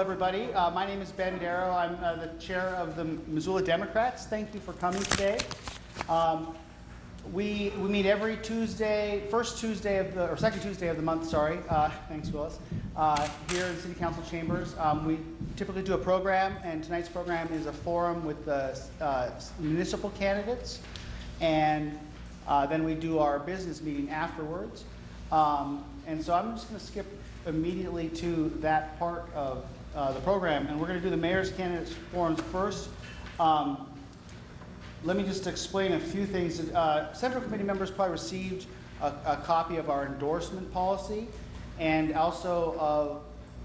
everybody. My name is Ben Darrow. I'm the chair of the Missoula Democrats. Thank you for coming today. We meet every Tuesday, second Tuesday of the month, sorry. Thanks, Willis. Here in City Council chambers. We typically do a program, and tonight's program is a forum with the municipal candidates, and then we do our business meeting afterwards. And so I'm just going to skip immediately to that part of the program, and we're going to do the mayor's candidates forums first. Let me just explain a few things. Central Committee members probably received a copy of our endorsement policy, and also of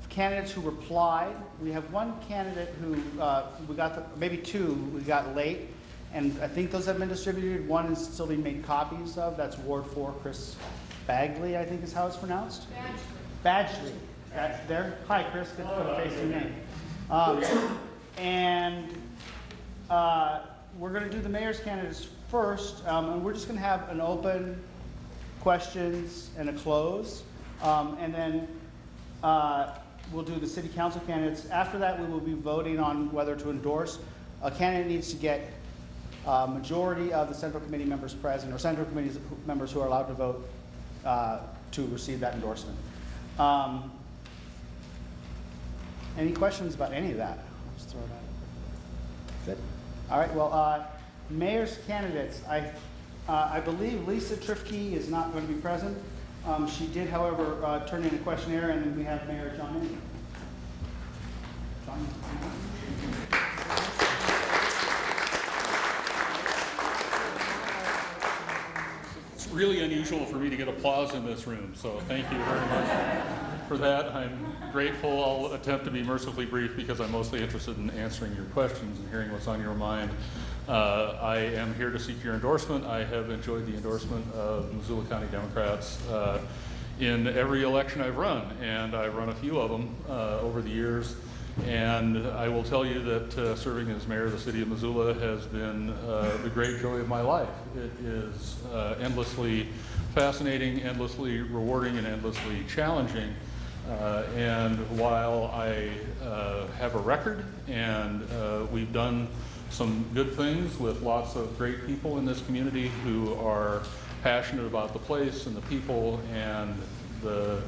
candidates who replied. We have one candidate who we got, maybe two, we got late, and I think those have been distributed. One is still being made copies of. That's Ward 4, Chris Bagley, I think is how it's pronounced. Badgley. There. Hi, Chris. Good to put a face to your name. We're going to do the mayor's candidates first, and we're just going to have an open questions and a close, and then we'll do the city council candidates. After that, we will be voting on whether to endorse. A candidate needs to get a majority of the central committee members present, or central committee members who are allowed to vote to receive that endorsement. Any questions about any of that? I'll just throw it out. Good. All right. Well, mayor's candidates. I believe Lisa Trifke is not going to be present. She did, however, turn in a questionnaire, and then we have Mayor John Indy. John. It's really unusual for me to get applause in this room, so thank you very much for that. I'm grateful. I'll attempt to be mercifully brief because I'm mostly interested in answering your questions and hearing what's on your mind. I am here to seek your endorsement. I have enjoyed the endorsement of Missoula County Democrats in every election I've run, and I've run a few of them over the years. And I will tell you that serving as mayor of the city of Missoula has been the great joy of my life. It is endlessly fascinating, endlessly rewarding, and endlessly challenging. And while I have a record, and we've done some good things with lots of great people in this community who are passionate about the place and the people and the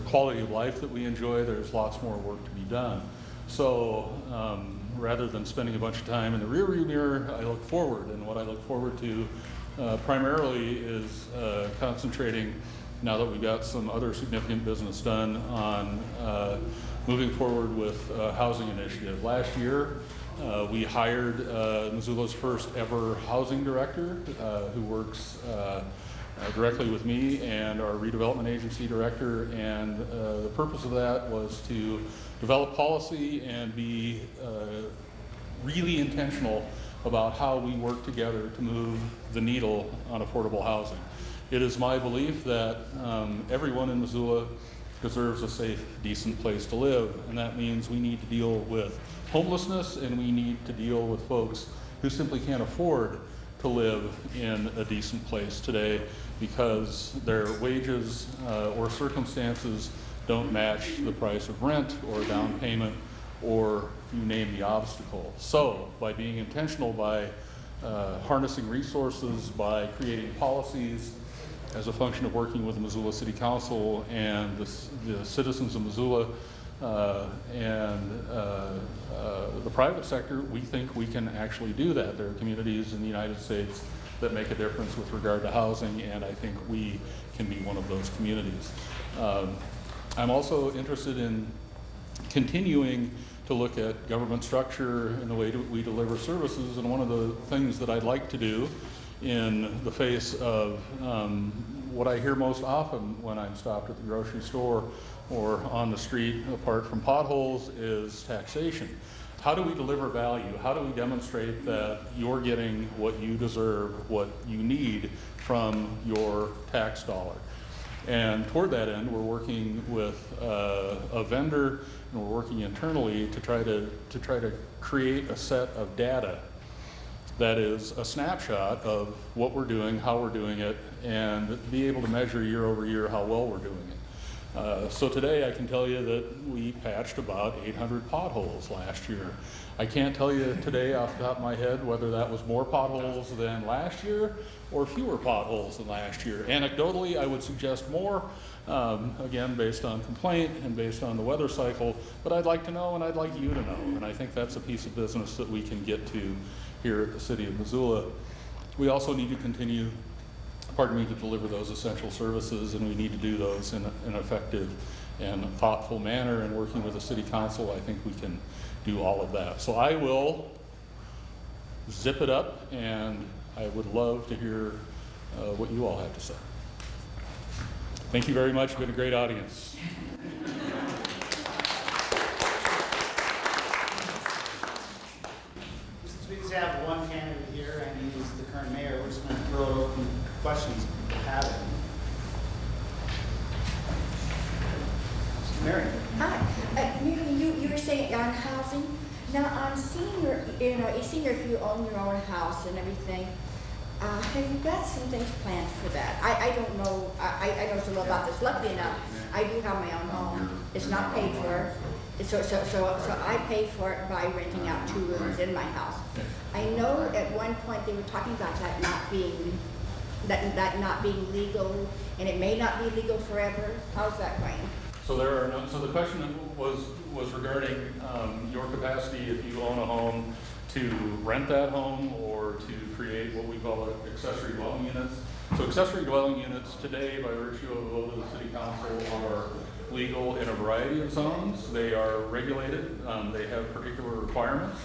quality of life that we enjoy, there's lots more work to be done. So rather than spending a bunch of time in the rearview mirror, I look forward, and what I look forward to primarily is concentrating, now that we've got some other significant business done, on moving forward with a housing initiative. Last year, we hired Missoula's first ever housing director who works directly with me and our redevelopment agency director, and the purpose of that was to develop policy and be really intentional about how we work together to move the needle on affordable housing. It is my belief that everyone in Missoula deserves a safe, decent place to live, and that means we need to deal with homelessness, and we need to deal with folks who simply can't afford to live in a decent place today because their wages or circumstances don't match the price of rent or down payment, or you name the obstacle. So by being intentional, by harnessing resources, by creating policies as a function of working with the Missoula City Council and the citizens of Missoula and the private sector, we think we can actually do that. There are communities in the United States that make a difference with regard to housing, and I think we can be one of those communities. I'm also interested in continuing to look at government structure and the way we deliver services, and one of the things that I'd like to do in the face of what I hear most often when I'm stopped at the grocery store or on the street, apart from potholes, is taxation. How do we deliver value? How do we demonstrate that you're getting what you deserve, what you need from your tax dollar? And toward that end, we're working with a vendor, and we're working internally to try to create a set of data that is a snapshot of what we're doing, how we're doing it, and be able to measure year over year how well we're doing it. So today I can tell you that we patched about 800 potholes last year. I can't tell you today off the top of my head whether that was more potholes than last year or fewer potholes than last year. Anecdotally, I would suggest more, again, based on complaint and based on the weather cycle, but I'd like to know and I'd like you to know, and I think that's a piece of business that we can get to here at the City of Missoula. We also need to continue, to deliver those essential services, and we need to do those in an effective and thoughtful manner, and working with the City Council, I think we can do all of that. So I will zip it up, and I would love to hear what you all have to say. Thank you very much. You've been a great audience. Since we just have one candidate here and he's the current mayor, we're just going to throw it open to questions if people have it. Mary. Hi. Mary, you were saying on housing. Now, on senior, seniors who own your own house and everything, have you got some things planned for that? I don't know. I know some about this. Luckily enough, I do have my own home. It's not paid for. So I pay for it by renting out 2 rooms in my house. I know at one point they were talking about that not being not being legal, and it may not be legal forever. How's that going? So so the question was regarding your capacity if you own a home to rent that home or to create what we call accessory dwelling units. So accessory dwelling units today, by virtue of a vote of the City Council, are legal in a variety of zones. They are regulated. They have particular requirements.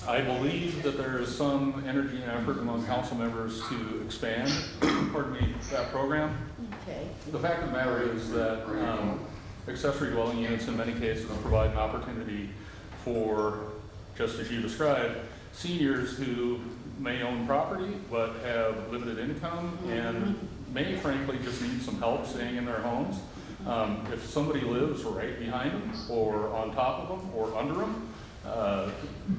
I believe that there is some energy and effort among council members to expand, that program. Okay. The fact of the matter is that accessory dwelling units in many cases provide an opportunity for, just as you described, seniors who may own property but have limited income and may frankly just need some help staying in their homes. If somebody lives right behind them or on top of them or under them,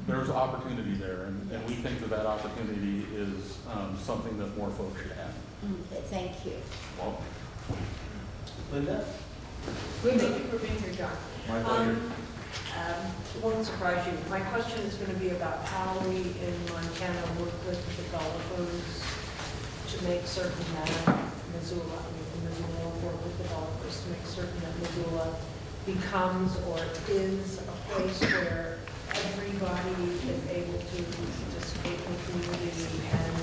there's opportunity there, and we think that opportunity is something that more folks should have. Okay, thank you. Well, Linda? Thank you for being here, John. my pleasure. It won't surprise you. My question is going to be about how we in Montana work with the developers to make certain that Missoula work with developers to make certain that Missoula becomes or is a place where everybody is able to participate in the community, and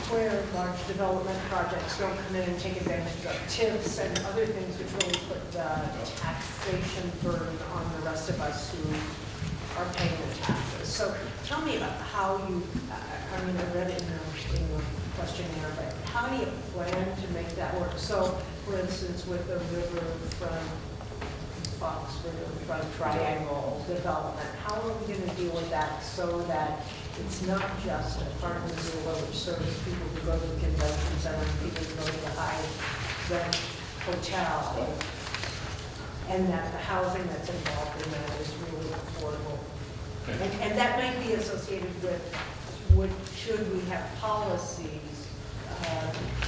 where large development projects don't come in and take advantage of TIFs and other things which really put the taxation burden on the rest of us who are paying the taxes. So tell me about how you, I read it in your questionnaire, but how do you plan to make that work? So, for instance, with the riverfront, Fox Riverfront Triangle development, how are we going to deal with that so that it's not just a part of Missoula which serves people who go to the convention center and people who go to the high-rent hotel, and that the housing that's involved in that is really affordable? And that might be associated with should we have policies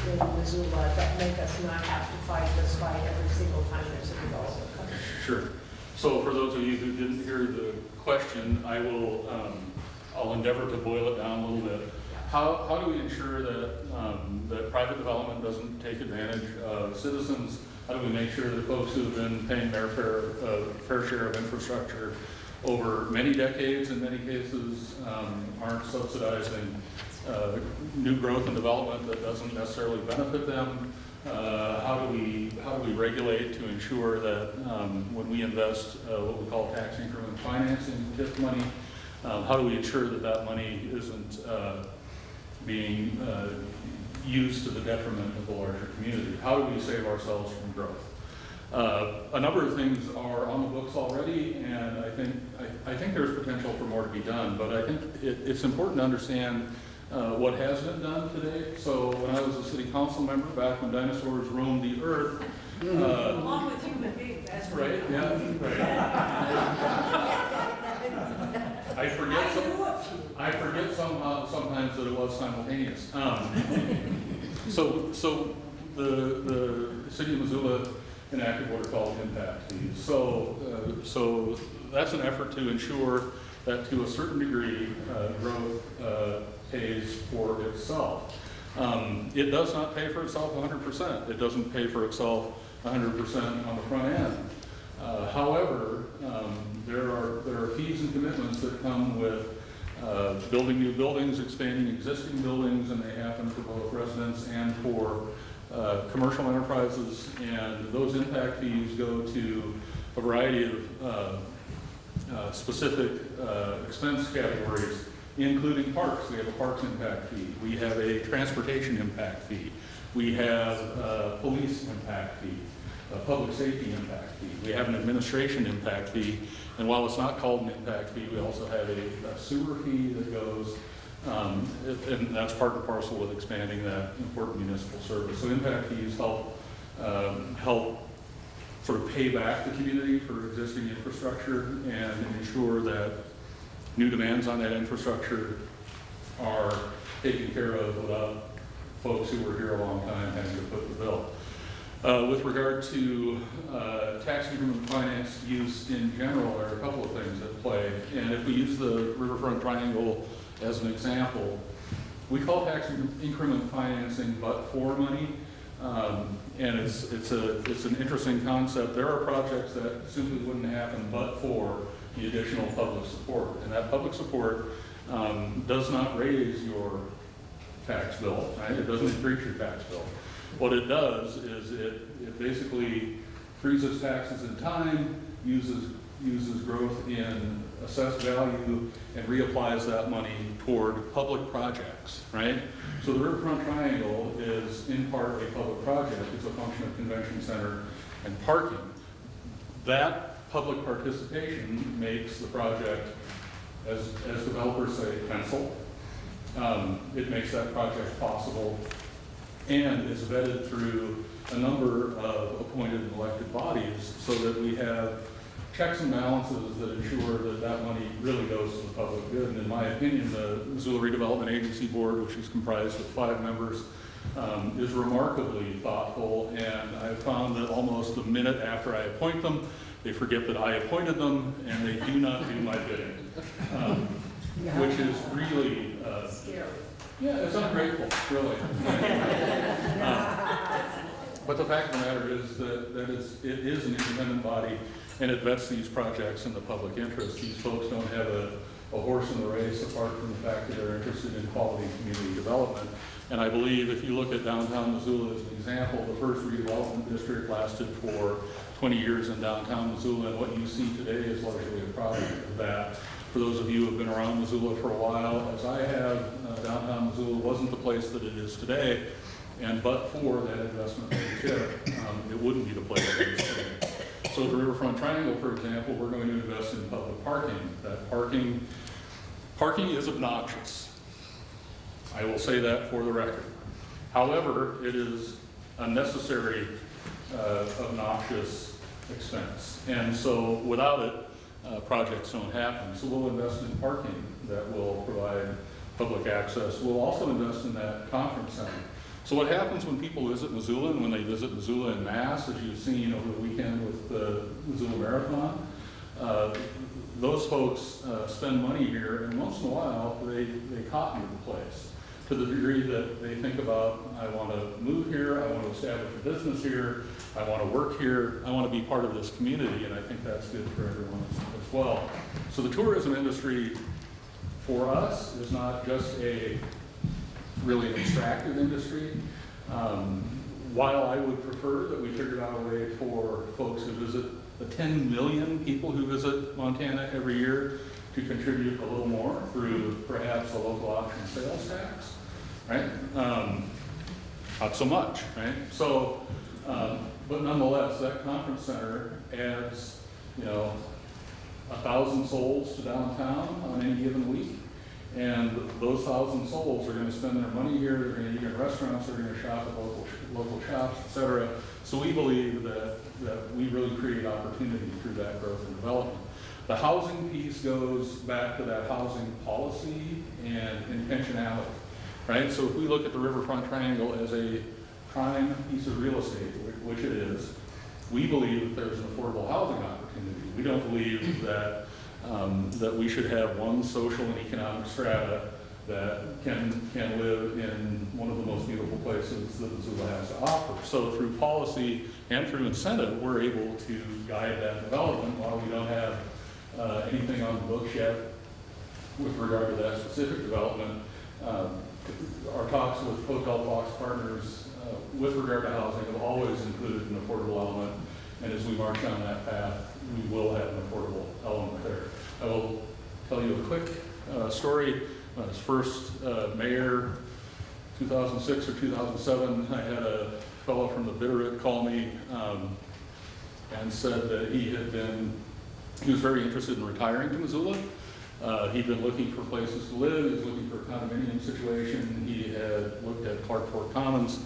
in Missoula that make us not have to fight this fight every single time there's a development coming? Sure. So for those of you who didn't hear the question, I'll endeavor to boil it down a little bit. How do we ensure that that private development doesn't take advantage of citizens? How do we make sure that folks who have been paying their fair share of infrastructure over many decades, in many cases, aren't subsidizing new growth and development that doesn't necessarily benefit them? How do we regulate to ensure that when we invest what we call tax increment financing, TIF money, how do we ensure that money isn't being used to the detriment of the larger community? How do we save ourselves from growth? A number of things are on the books already, and I think there's potential for more to be done, but I think it's important to understand what has been done today. So when I was a city council member, back when dinosaurs roamed the earth, Along with human beings, that's right, yeah, right. I forget sometimes that it was simultaneous. So the city of Missoula enacted what are called impact fees. So that's an effort to ensure that to a certain degree, growth pays for itself. It does not pay for itself 100%. It doesn't pay for itself 100% on the front end. However, there are fees and commitments that come with building new buildings, expanding existing buildings, and they happen for both residents and for commercial enterprises. And those impact fees go to a variety of specific expense categories, including parks. We have a parks impact fee. We have a transportation impact fee. We have a police impact fee, a public safety impact fee. We have an administration impact fee. And while it's not called an impact fee, we also have a sewer fee that goes, and that's part and parcel with expanding that important municipal service. So impact fees help sort of pay back the community for existing infrastructure and ensure that new demands on that infrastructure are taken care of without folks who were here a long time having to foot the bill. With regard to tax increment finance use in general, there are a couple of things at play. And if we use the Riverfront Triangle as an example, we call tax increment financing but-for money. And it's an interesting concept. There are projects that simply wouldn't happen but for the additional public support. And that public support does not raise your tax bill, right? It doesn't increase your tax bill. What it does is it basically freezes taxes in time, uses growth in assessed value, and reapplies that money toward public projects, right? So the Riverfront Triangle is in part a public project. It's a function of convention center and parking. That public participation makes the project, as developers say, pencil. It makes that project possible, and is vetted through a number of appointed and elected bodies so that we have checks and balances that ensure that that money really goes to the public good. And in my opinion, the Missoula Redevelopment Agency Board, which is comprised of 5 members, is remarkably thoughtful, and I've found that almost the minute after I appoint them, they forget that I appointed them, and they do not do my bidding, which is really Scary. yeah, it's ungrateful, really. But the fact of the matter is that it is an independent body, and it vets these projects in the public interest. These folks don't have a horse in the race apart from the fact that they're interested in quality community development. And I believe if you look at downtown Missoula as an example, the first redevelopment district lasted for 20 years in downtown Missoula, and what you see today is largely a product of that. For those of you who have been around Missoula for a while, as I have, downtown Missoula wasn't the place that it is today, and but for that investment that we did, it wouldn't be the place that it is today. So at the Riverfront Triangle, for example, we're going to invest in public parking. That parking is obnoxious. I will say that for the record. However, it is a necessary, obnoxious expense. And so without it, projects don't happen. So we'll invest in parking that will provide public access. We'll also invest in that conference center. So what happens when people visit Missoula, and when they visit Missoula en masse, as you've seen over the weekend with the Missoula Marathon, those folks spend money here, and once in a while they cotton to the place to the degree that they think about, I want to move here, I want to establish a business here, I want to work here, I want to be part of this community, and I think that's good for everyone as well. So the tourism industry for us is not just a really an extractive industry. While I would prefer that we figured out a way for folks who visit, the 10 million people who visit Montana every year, to contribute a little more through perhaps a local option sales tax, right? Not so much, right? So, but nonetheless, that conference center adds, 1,000 souls to downtown on any given week. And those 1,000 souls are going to spend their money here, they're going to eat in restaurants, they're going to shop at local shops, et cetera. So we believe that we really create opportunity through that growth and development. The housing piece goes back to that housing policy and intentionality, right? So if we look at the Riverfront Triangle as a prime piece of real estate, which it is, we believe that there's an affordable housing opportunity. We don't believe that, that we should have one social and economic strata that can live in one of the most beautiful places that Missoula has to offer. So through policy and through incentive, we're able to guide that development. While we don't have anything on the books yet with regard to that specific development, our talks with Hotel Fox partners with regard to housing have always included an affordable element, and as we march down that path, we will have an affordable element there. I will tell you a quick story. When I was first mayor, 2006 or 2007, I had a fellow from the Bitterroot call me and said that he was very interested in retiring to Missoula. He'd been looking for places to live. He was looking for a condominium situation. He had looked at Clark Fork Commons,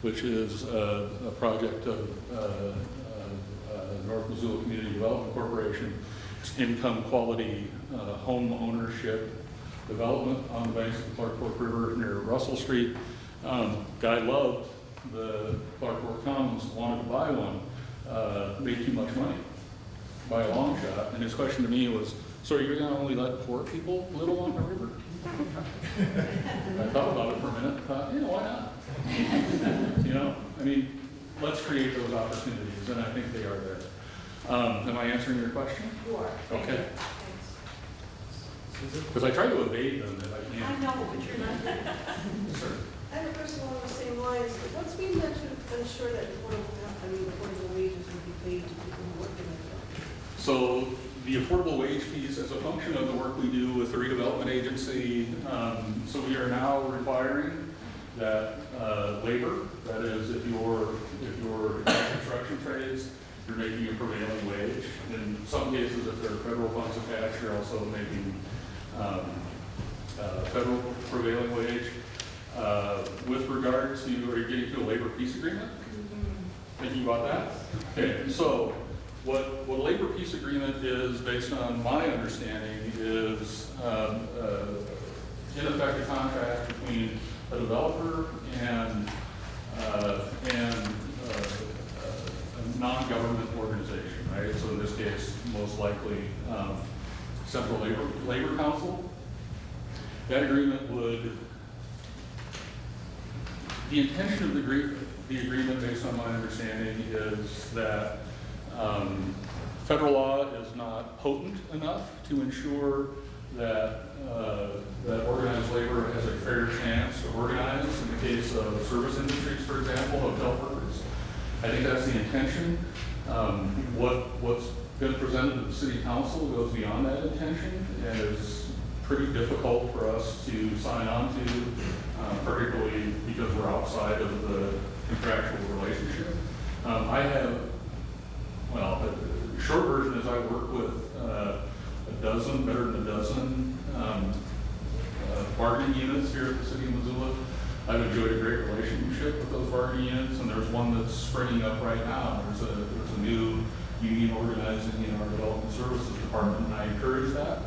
which is a project of North Missoula Community Development Corporation. It's income quality home ownership development on the banks of the Clark Fork River near Russell Street. Guy loved the Clark Fork Commons, wanted to buy one, made too much money by a long shot. And his question to me was, so you're going to only let poor people live along the river? I thought about it for a minute and thought, why not? I mean, let's create those opportunities, and I think they are there. Am I answering your question? You are. Okay. Thanks. Because I try to evade them if I can. I know, but you're not. Sure. I have a question along the same lines. What's being done to ensure that affordable wages will be paid to people who work in the job? So the affordable wage piece is a function of the work we do with the redevelopment agency. So we are now requiring that labor, that is if you're in construction trades, you're making a prevailing wage. In some cases, if there are federal funds attached, you're also making federal prevailing wage. With regard to, are you getting to a labor peace agreement? Thinking about that? Okay, so what a labor peace agreement is, based on my understanding, is in effect a contract between a developer and a non-government organization, right? So in this case, most likely Central Labor Council. That agreement would, the intention of the agreement, based on my understanding, is that federal law is not potent enough to ensure that that organized labor has a fair chance to organize. In the case of service industries, for example, hotel workers, I think that's the intention. What's been presented to the city council goes beyond that intention and is pretty difficult for us to sign on to, particularly because we're outside of the contractual relationship. I have, well, the short version is I work with better than a dozen bargaining units here at the city of Missoula. I've enjoyed a great relationship with those bargaining units, and there's one that's springing up right now. There's a new union organizing in our development services department, and I encourage that.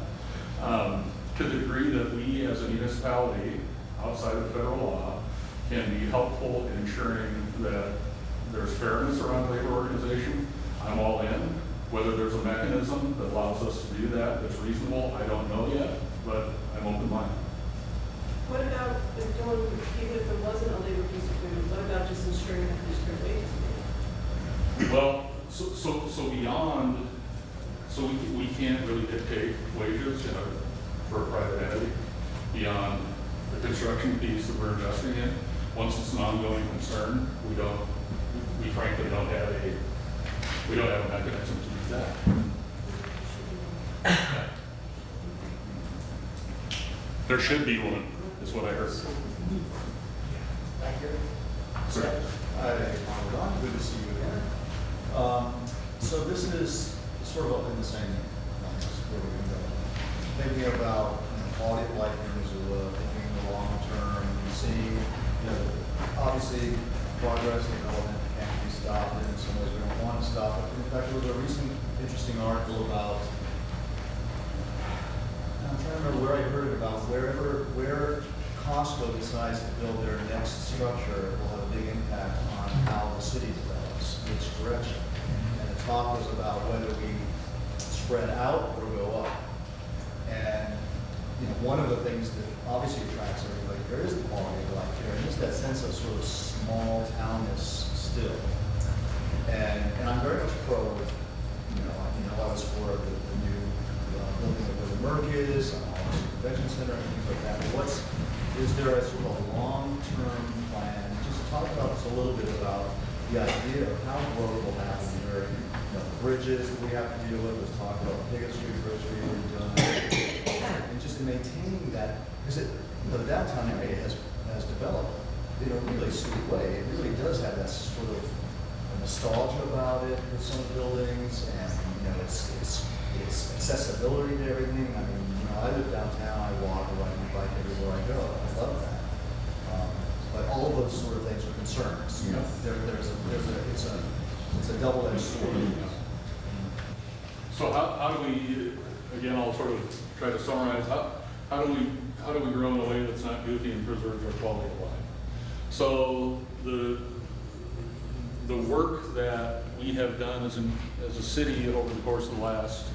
To the degree that we as a municipality, outside of federal law, can be helpful in ensuring that there's fairness around labor organization, I'm all in. Whether there's a mechanism that allows us to do that that's reasonable, I don't know yet, but I'm open-minded. What about even if there wasn't a labor peace agreement, what about just ensuring that there's fair wages paid? Well, so beyond, so we can't really dictate wages for a private entity beyond the construction piece that we're investing in. Once it's an ongoing concern, we frankly don't have a mechanism to do that. There should be one, is what I heard. Thank you. Sir. Ron, good to see you again. So this is sort of up in the same lines where we're going to go. Thinking about quality of life in Missoula, thinking in the long term, seeing, obviously progress, development can't be stopped, and in some ways we don't want to stop it. In fact, there was a recent interesting article about, I'm trying to remember where I heard it about, where Costco decides to build their next structure, it will have a big impact on how the city develops, which direction. And the talk was about whether we spread out or go up. And, you know, one of the things that obviously attracts everybody here is the quality of life here, and just that sense of sort of small townness still. And I'm very much pro, I was for the new building where the Merck is, the convention center, and things like that. But is there a sort of a long-term plan? Just talk about this a little bit about the idea of how growth will happen here. You know, the bridges that we have to deal with. Let's talk about the Piggott Street Bridge being redone, and just maintaining that, because the downtown area has developed in a really sweet way. It really does have that sort of nostalgia about it with some of the buildings, and it's accessibility to everything. I mean, I live downtown, I walk or ride my bike everywhere I go. I love that. But all of those sort of things are concerns. It's a double-edged sword. So how do we, again, I'll sort of try to summarize, how do we grow in a way that's not goofy and preserves our quality of life? So the work that we have done as a city over the course of the last,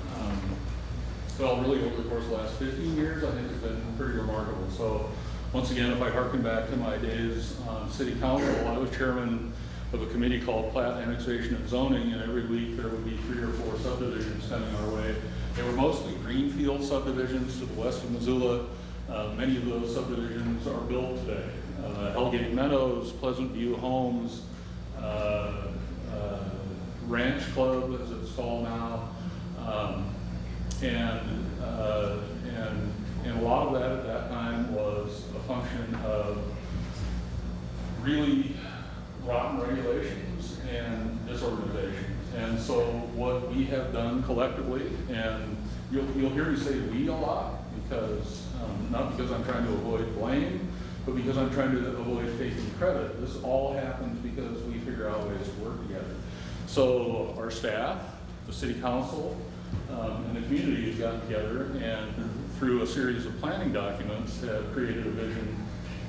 really over the course of the last 15 years, I think has been pretty remarkable. So once again, if I harken back to my days on city council, I was chairman of a committee called Plat, Annexation, and Zoning, and every week there would be 3 or 4 subdivisions coming our way. They were mostly greenfield subdivisions to the west of Missoula. Many of those subdivisions are built today. Hellgate Meadows, Pleasant View Homes, Ranch Club, as it's called now, and a lot of that at that time was a function of really rotten regulations and disorganization. And so what we have done collectively, and you'll hear me say we a lot, because not because I'm trying to avoid blame, but because I'm trying to avoid taking credit. This all happens because we figure out ways to work together. So our staff, the city council, and the community has gotten together and through a series of planning documents have created a vision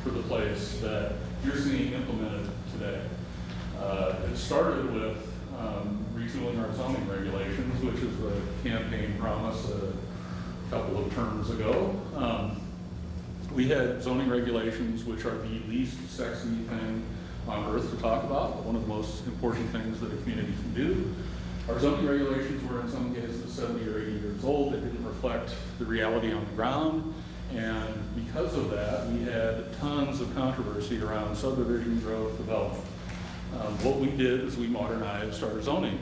for the place that you're seeing implemented today. It started with retooling our zoning regulations, which is a campaign promise a couple of terms ago. We had zoning regulations, which are the least sexy thing on earth to talk about, but one of the most important things that a community can do. Our zoning regulations were in some cases 70 or 80 years old. They didn't reflect the reality on the ground. And because of that, we had tons of controversy around subdivision growth development. What we did is we modernized our zoning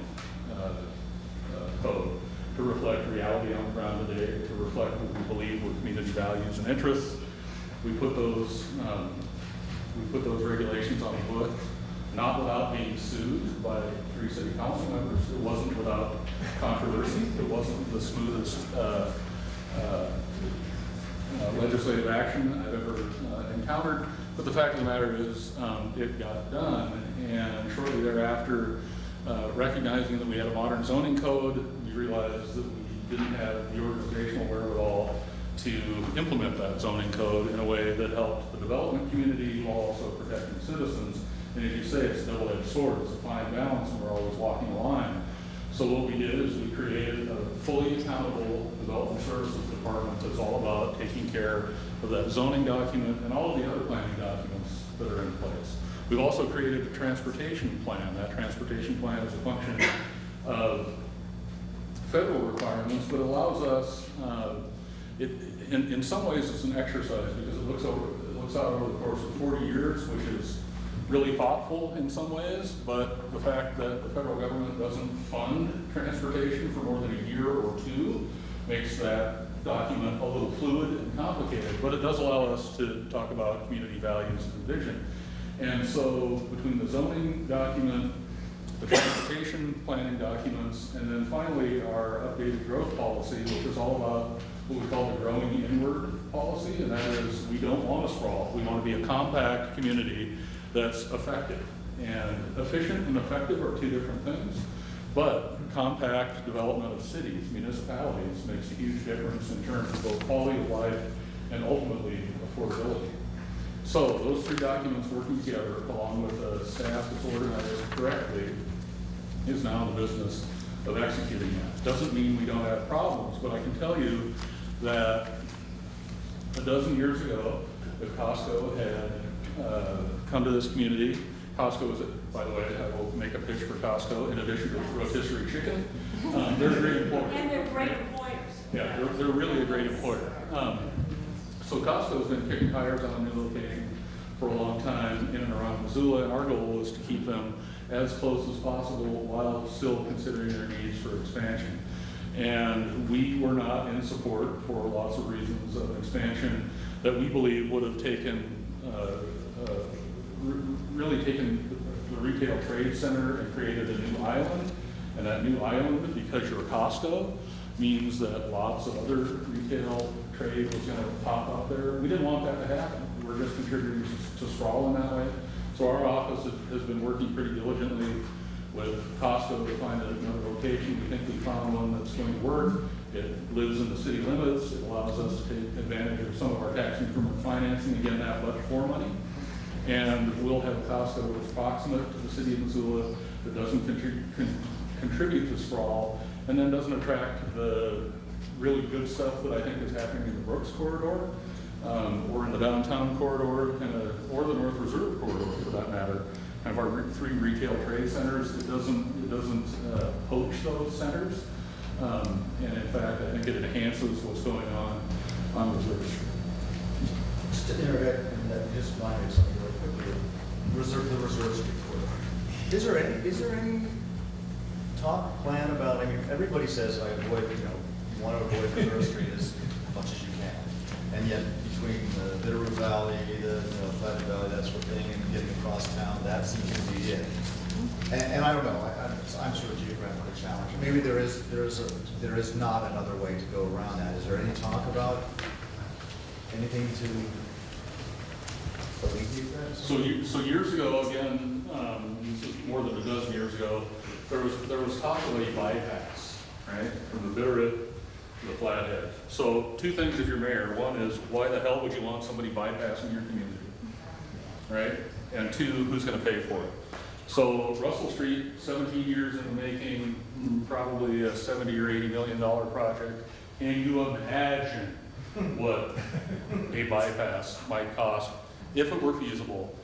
code to reflect reality on the ground today, to reflect what we believe were community values and interests. We put those regulations on the book, not without being sued by 3 city council members. It wasn't without controversy. It wasn't the smoothest legislative action I've ever encountered. But the fact of the matter is, it got done. And shortly thereafter, recognizing that we had a modern zoning code, we realized that we didn't have the organizational wherewithal to implement that zoning code in a way that helped the development community while also protecting citizens. And as you say, it's a double-edged sword. It's a fine balance, and we're always walking a line. So what we did is we created a fully accountable development services department that's all about taking care of that zoning document and all of the other planning documents that are in place. We've also created a transportation plan. That transportation plan is a function of federal requirements, but allows us, in some ways it's an exercise because it looks out over the course of 40 years, which is really thoughtful in some ways, but the fact that the federal government doesn't fund transportation for more than a year or 2 makes that document a little fluid and complicated, but it does allow us to talk about community values and vision. And so between the zoning document, the transportation planning documents, and then finally our updated growth policy, which is all about what we call the growing inward policy, and that is we don't want to sprawl. We want to be a compact community that's effective. And efficient and effective are 2 different things, but compact development of cities, municipalities, makes a huge difference in terms of both quality of life and ultimately affordability. So those three documents working together, along with a staff that's organized correctly, is now in the business of executing that. Doesn't mean we don't have problems, but I can tell you that a dozen years ago, if Costco had come to this community, Costco is, by the way, I will make a pitch for Costco in addition to rotisserie chicken. They're a great employer. And they're great employers. Yeah, they're really a great employer. So Costco's been kicking tires on a new location for a long time in and around Missoula, and our goal is to keep them as close as possible while still considering their needs for expansion. And we were not in support, for lots of reasons, of expansion that we believe would have taken, really taken the retail trade center and created a new island. And that new island, because you're Costco, means that lots of other retail trade was going to pop up there. We didn't want that to happen. We're just contributing to sprawl in that way. So our office has been working pretty diligently with Costco to find another location. We think we found one that's going to work. It lives in the city limits. It allows us to take advantage of some of our tax increment financing, again, that but for money. And we'll have Costco that's proximate to the city of Missoula, that doesn't contribute to sprawl, and then doesn't attract the really good stuff that I think is happening in the Brooks corridor, or in the downtown corridor, or the North Reserve corridor for that matter. Kind of our three retail trade centers. It doesn't poach those centers, and in fact, I think it enhances what's going on Reserve Street. Just to interject, and that just reminded me of something real quickly. The Reserve Street corridor. Is there any talk, plan about, I mean, everybody says I avoid, you want to avoid Reserve Street as much as you can. And yet between the Bitterroot Valley, the Flathead Valley, that sort of thing, and getting across town, that seems to be it. And I don't know, I'm sort of geographically challenged. Maybe there is not another way to go around that. Is there any talk about anything to alleviate that? So years ago, again, this is more than a dozen years ago, there was talk of a bypass, right, from the Bitterroot to the Flathead. So two things if you're mayor. One is, why the hell would you want somebody bypassing your community, right? And two, who's going to pay for it? So Russell Street, 17 years in the making, probably a $70 or $80 million project. Can you imagine what a bypass might cost if it were feasible,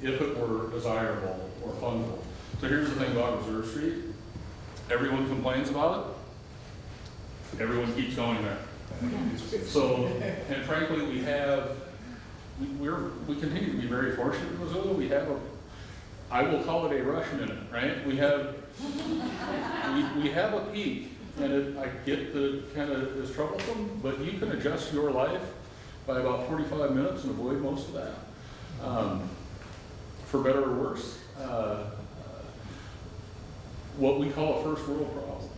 if it were desirable or fundable? So here's the thing about Reserve Street. Everyone complains about it. Everyone keeps going there. So, and frankly, we continue to be very fortunate in Missoula. We have I will call it a rush minute, right? We have a peak, and I get that kind of is troublesome, but you can adjust your life by about 45 minutes and avoid most of that, for better or worse. What we call a first world problem.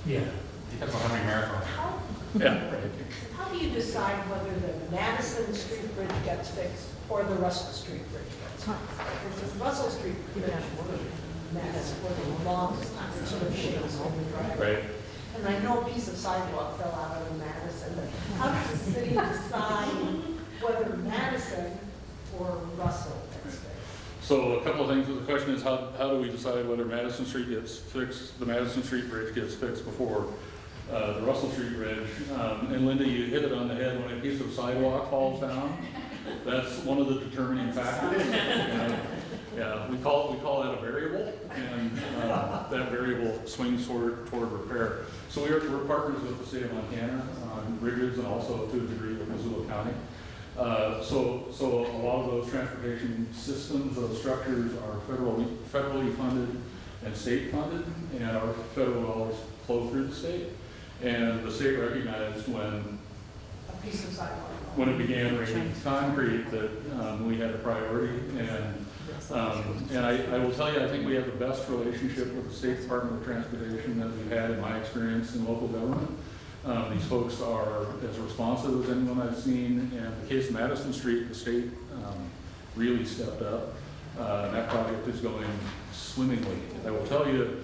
Yeah, depends on how many marathons. Yeah, right. How do you decide whether the Madison Street Bridge gets fixed or the Russell Street Bridge gets fixed? Because the Russell Street Bridge Madison for the longest time, it sort of shakes on the driveway. Right. And I know a piece of sidewalk fell out of Madison, but how does the city decide whether Madison or Russell gets fixed? So a couple of things. The question is, how do we decide whether Madison Street gets fixed, the Madison Street Bridge gets fixed before the Russell Street Bridge? And Linda, you hit it on the head. When a piece of sidewalk falls down, that's one of the determining factors. Yeah, we call that a variable, and that variable swings toward repair. So we're partners with the state of Montana on bridges, and also to a degree with Missoula County. So a lot of those transportation systems, those structures are federally funded and state funded, and our federal dollars flow through the state. And the state recognized when A piece of sidewalk. when it began raining concrete that we had a priority. And I will tell you, I think we have the best relationship with the State Department of Transportation that we've had in my experience in local government. These folks are as responsive as anyone I've seen. And in the case of Madison Street, the state really stepped up. And that project is going swimmingly. I will tell you,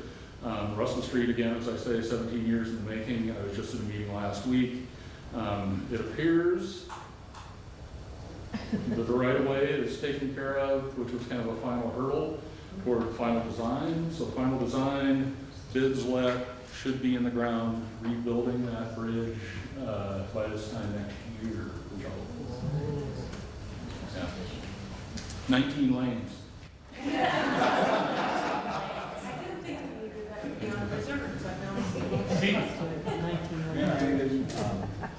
Russell Street, again, as I say, 17 years in the making. I was just in a meeting last week. It appears The right-of-way is taken care of, which was kind of a final hurdle toward final design. So final design, bids let, should be in the ground, rebuilding that bridge by this time next year. Yeah. 19 lanes. I didn't think we needed that to be on reserves, I know.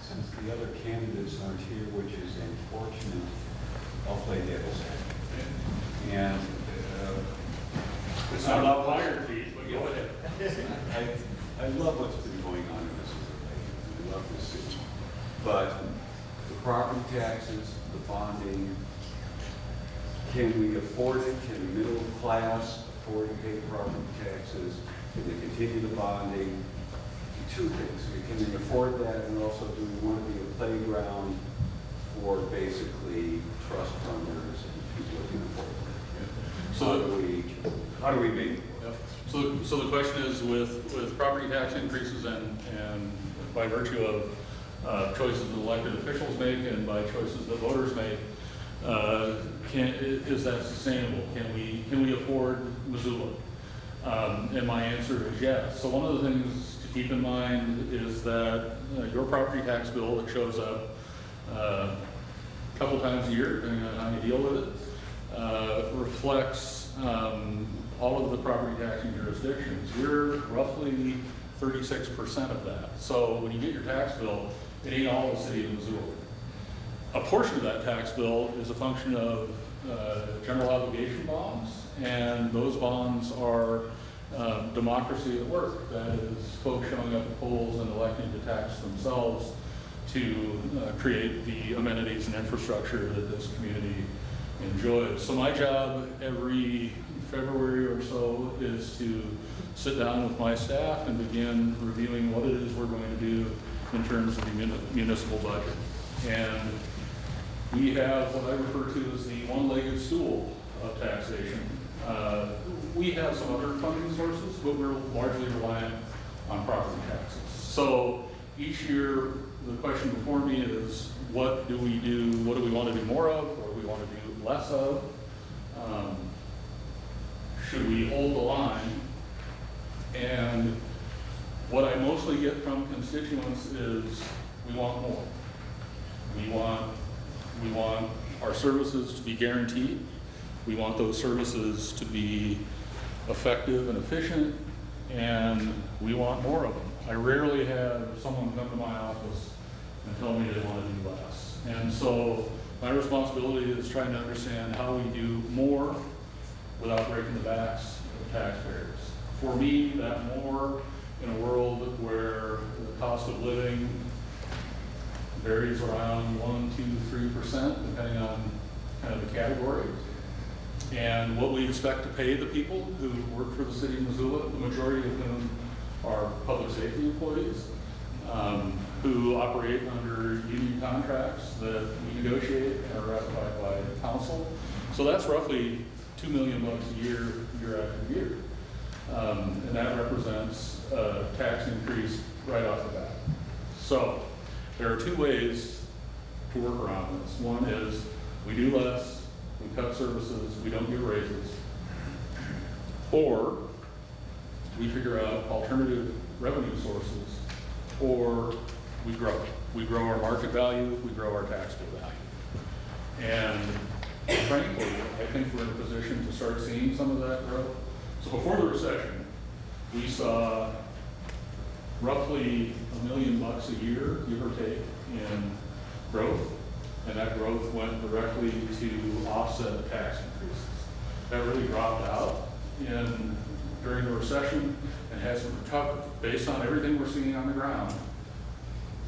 Since the other candidates aren't here, which is unfortunate, I'll play devil's advocate. And It's not about fire chief, but go ahead. I love what's been going on in this city. I love this city. But the property taxes, the bonding, can we afford it? Can the middle class afford to pay property taxes? Can they continue the bonding? Two things. Can they afford that? And also, do we want to be a playground for basically trust funders and people who can afford it? So How do we make it? Yep. So the question is, with property tax increases and by virtue of choices that elected officials make and by choices that voters make, is that sustainable? Can we afford Missoula? And my answer is yes. So one of the things to keep in mind is that your property tax bill that shows up a couple times a year, depending on how you deal with it, reflects all of the property taxing jurisdictions. We're roughly 36% of that. So when you get your tax bill, it ain't all the city of Missoula. A portion of that tax bill is a function of general obligation bonds, and those bonds are democracy at work. That is folks showing up at polls and electing to tax themselves to create the amenities and infrastructure that this community enjoys. So my job every February or so is to sit down with my staff and begin reviewing what it is we're going to do in terms of the municipal budget. And we have what I refer to as the one-legged stool of taxation. We have some other funding sources, but we're largely reliant on property taxes. So each year, the question before me is, what do we do? What do we want to do more of? What do we want to do less of? Should we hold the line? And what I mostly get from constituents is, we want more. We want our services to be guaranteed. We want those services to be effective and efficient, and we want more of them. I rarely have someone come to my office and tell me they want to do less. And so my responsibility is trying to understand how we do more without breaking the backs of taxpayers. For me, that more in a world where the cost of living varies around 1%, 2%, 3%, depending on kind of the category. And what we expect to pay the people who work for the city of Missoula, the majority of whom are public safety employees, who operate under union contracts that we negotiate and are ratified by the council. So that's roughly $2 million a year, year after year. And that represents a tax increase right off the bat. So there are two ways to work around this. One is we do less, we cut services, we don't give raises. Or we figure out alternative revenue sources, or we grow. We grow our market value, we grow our taxable value. And frankly, I think we're in a position to start seeing some of that growth. So before the recession, we saw roughly $1 million a year, give or take, in growth, and that growth went directly to offset tax increases. That really dropped out during the recession and hasn't recovered. Based on everything we're seeing on the ground,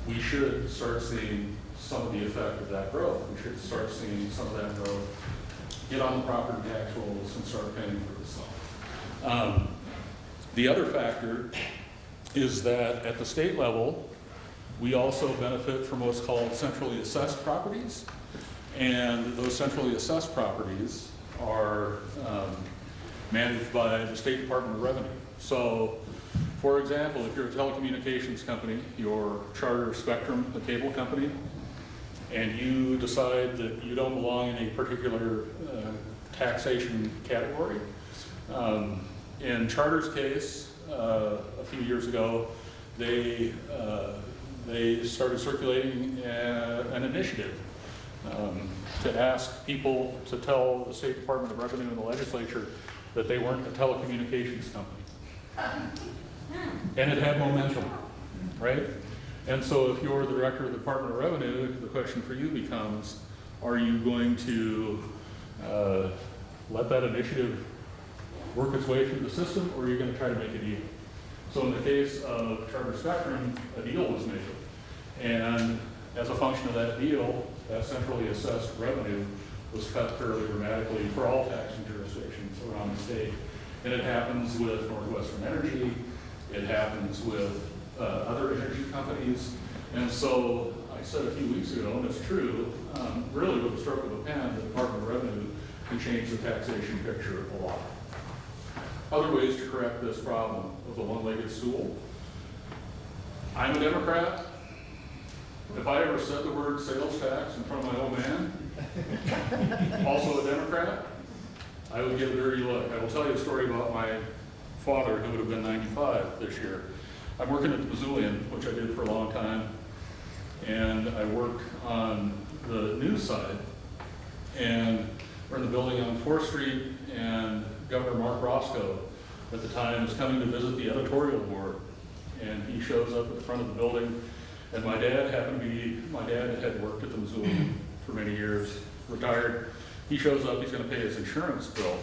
we should start seeing some of the effect of that growth. We should start seeing some of that growth get on the property tax rolls and start paying for itself. The other factor is that at the state level, we also benefit from what's called centrally assessed properties. And those centrally assessed properties are managed by the State Department of Revenue. So, for example, if you're a telecommunications company, your Charter Spectrum, the cable company, and you decide that you don't belong in a particular taxation category. In Charter's case, a few years ago, they started circulating an initiative to ask people to tell the State Department of Revenue and the legislature that they weren't a telecommunications company. And it had momentum, right? And so if you're the director of the Department of Revenue, the question for you becomes, are you going to let that initiative work its way through the system, or are you going to try to make a deal? So in the case of Charter Spectrum, a deal was made. And as a function of that deal, that centrally assessed revenue was cut fairly dramatically for all taxing jurisdictions around the state. And it happens with Northwestern Energy, it happens with other energy companies. And so I said a few weeks ago, and it's true, really with a stroke of a pen, the Department of Revenue can change the taxation picture a lot. Other ways to correct this problem of the one-legged stool. I'm a Democrat. If I ever said the word sales tax in front of my old man, also a Democrat, I would get a dirty look. I will tell you a story about my father, who would have been 95 this year. I'm working at the Missoulian, which I did for a long time, and I work on the news side. And we're in the building on 4th Street, and Governor Mark Roscoe at the time was coming to visit the editorial board. And he shows up at the front of the building, and my dad had worked at the Missoula for many years, retired. He shows up, he's gonna pay his insurance bill.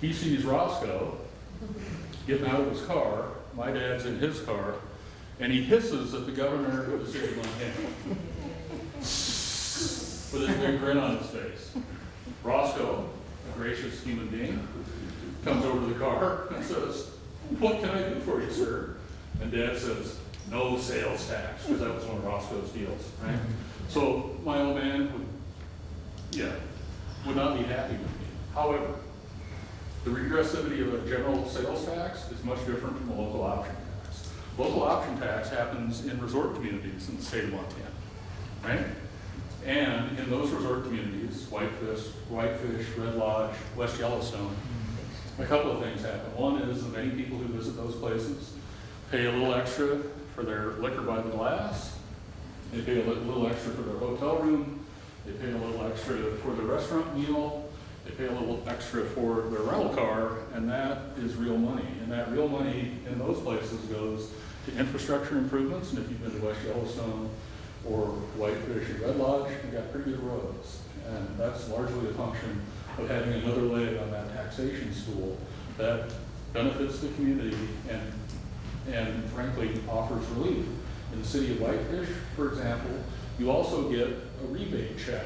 He sees Roscoe getting out of his car, my dad's in his car, and he hisses at the governor of the state of Montana with his big grin on his face. Roscoe, a gracious human being, comes over to the car and says, "What can I do for you, sir?" And Dad says, "No sales tax," because that was one of Roscoe's deals, right? So my old man would not be happy with me. However, the regressivity of a general sales tax is much different from a local option tax. Local option tax happens in resort communities in the state of Montana, right? And in those resort communities, Whitefish, Red Lodge, West Yellowstone, a couple of things happen. One is that many people who visit those places pay a little extra for their liquor by the glass. They pay a little extra for their hotel room. They pay a little extra for their restaurant meal. They pay a little extra for their rental car, and that is real money. And that real money in those places goes to infrastructure improvements. And if you've been to West Yellowstone or Whitefish or Red Lodge, you've got pretty good roads. And that's largely a function of having another leg on that taxation stool that benefits the community and frankly offers relief. In the city of Whitefish, for example, you also get a rebate check,